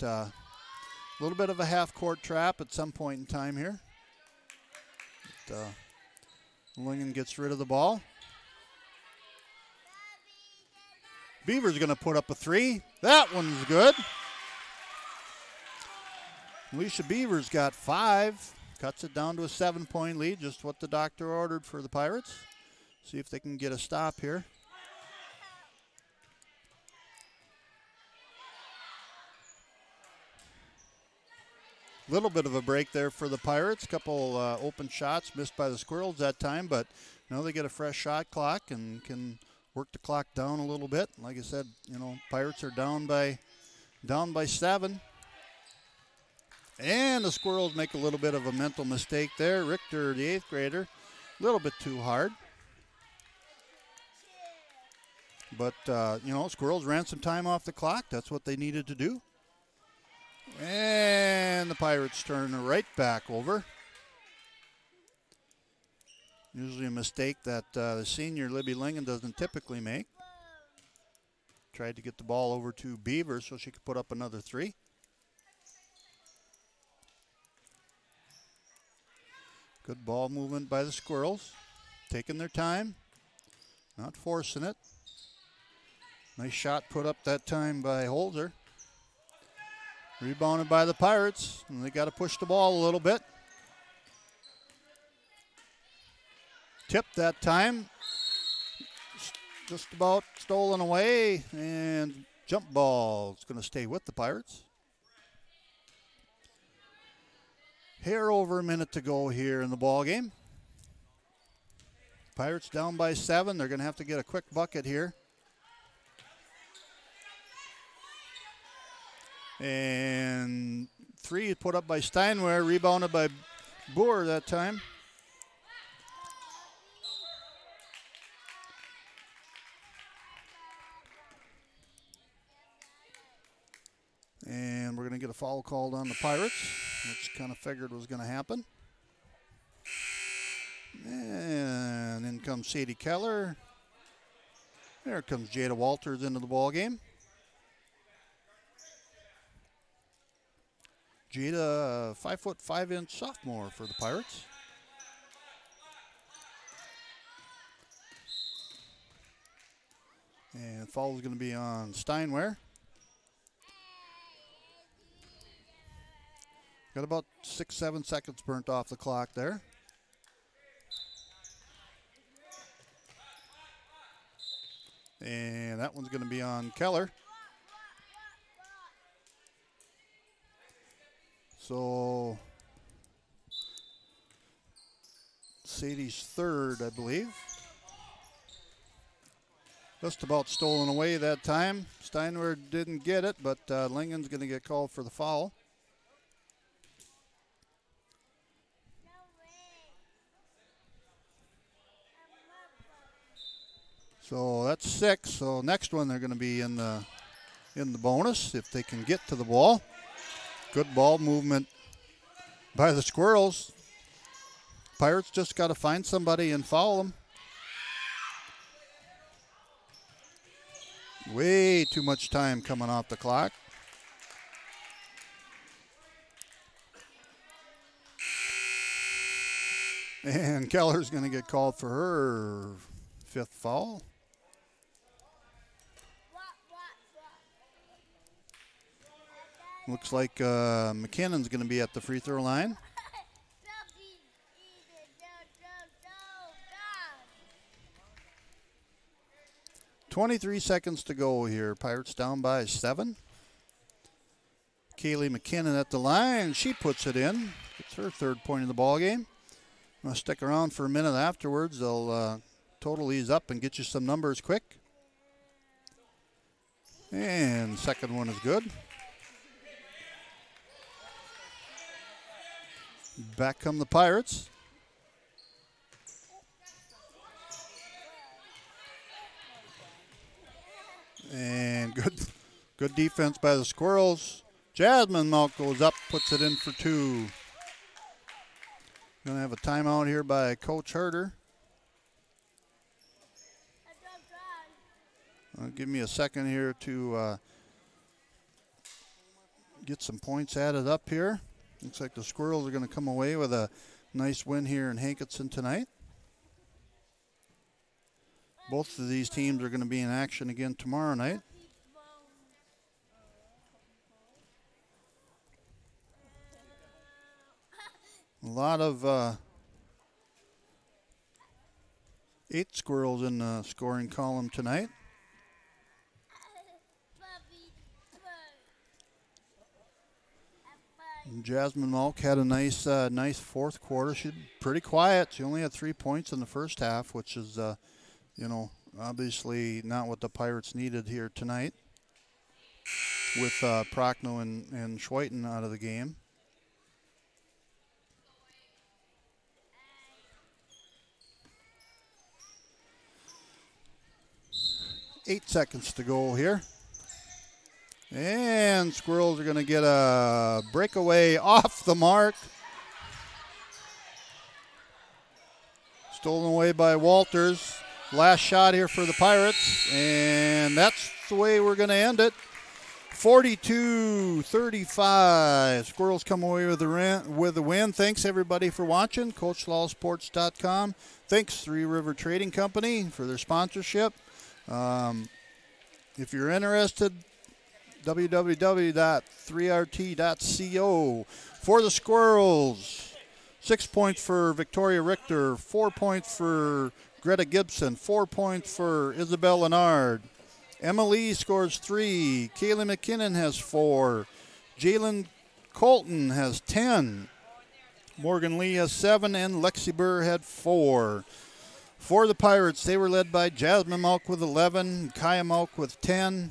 little bit of a half-court trap at some point in time here. But, Lingen gets rid of the ball. Beaver's going to put up a 3. That one's good. Alicia Beaver's got 5. Cuts it down to a 7-point lead, just what the doctor ordered for the Pirates. See if they can get a stop here. Little bit of a break there for the Pirates. Couple open shots missed by the Squirrels that time, but now they get a fresh shot clock and can work the clock down a little bit. Like I said, you know, Pirates are down by 7. And the Squirrels make a little bit of a mental mistake there. Richter, the 8th grader, a little bit too hard. But, you know, Squirrels ran some time off the clock. That's what they needed to do. And the Pirates turn right back over. Usually a mistake that the senior Libby Lingen doesn't typically make. Tried to get the ball over to Beaver so she could put up another 3. Good ball movement by the Squirrels. Taking their time. Not forcing it. Nice shot put up that time by Holzer. Rebounded by the Pirates. And they got to push the ball a little bit. Tipped that time. Just about stolen away. And jump ball is going to stay with the Pirates. Hair over a minute to go here in the ball game. Pirates down by 7. They're going to have to get a quick bucket here. And 3 put up by Steinway, rebounded by Boer that time. And we're going to get a foul called on the Pirates, which kind of figured was going to happen. And in comes Sadie Keller. There comes Jada Walters into the ball game. Jada, 5'5" sophomore for the Pirates. And foul is going to be on Steinway. Got about 6-7 seconds burnt off the clock there. And that one's going to be on Keller. So Sadie's 3rd, I believe. Just about stolen away that time. Steinway didn't get it, but Lingen's going to get called for the foul. So that's 6. So next one they're going to be in the bonus if they can get to the ball. Good ball movement by the Squirrels. Pirates just got to find somebody and foul them. Way too much time coming off the clock. And Keller's going to get called for her 5th foul. Looks like McKinnon's going to be at the free throw line. 23 seconds to go here. Pirates down by 7. Kaylee McKinnon at the line. She puts it in. It's her 3rd point of the ball game. I'll stick around for a minute afterwards. They'll total these up and get you some numbers quick. And second one is good. Back come the Pirates. And good defense by the Squirrels. Jasmine Malk goes up, puts it in for 2. Going to have a timeout here by Coach Herder. Give me a second here to get some points added up here. Looks like the Squirrels are going to come away with a nice win here in Hankinson tonight. Both of these teams are going to be in action again tomorrow night. A lot of 8 Squirrels in the scoring column tonight. And Jasmine Malk had a nice 4th quarter. She's pretty quiet. She only had 3 points in the first half, which is, you know, obviously not what the Pirates needed here tonight with Prochnow and Schweiten out of the game. 8 seconds to go here. And Squirrels are going to get a breakaway off the mark. Stolen away by Walters. Last shot here for the Pirates. And that's the way we're going to end it. 42-35. Squirrels come away with the win. Thanks, everybody, for watching. CoachLawSports.com. Thanks, Three River Trading Company, for their sponsorship. If you're interested, www.3rt.co. For the Squirrels, 6 points for Victoria Richter, 4 points for Greta Gibson, 4 points for Isabel Lennard. Emily scores 3. Kaylee McKinnon has 4. Jalen Colton has 10. Morgan Lee has 7, and Lexi Burr had 4. For the Pirates, they were led by Jasmine Malk with 11, Kaya Malk with 10.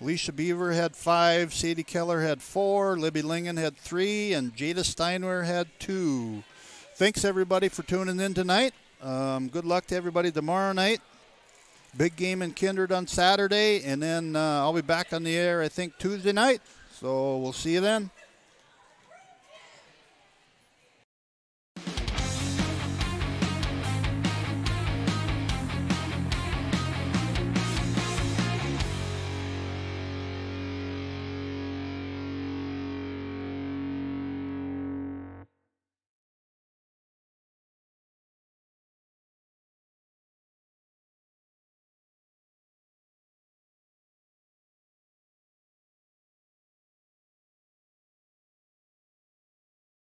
Alicia Beaver had 5, Sadie Keller had 4, Libby Lingen had 3, and Jada Steinwer had 2. Thanks, everybody, for tuning in tonight. Good luck to everybody tomorrow night. Big game in Kindred on Saturday, and then I'll be back on the air, I think, Tuesday night. So we'll see you then.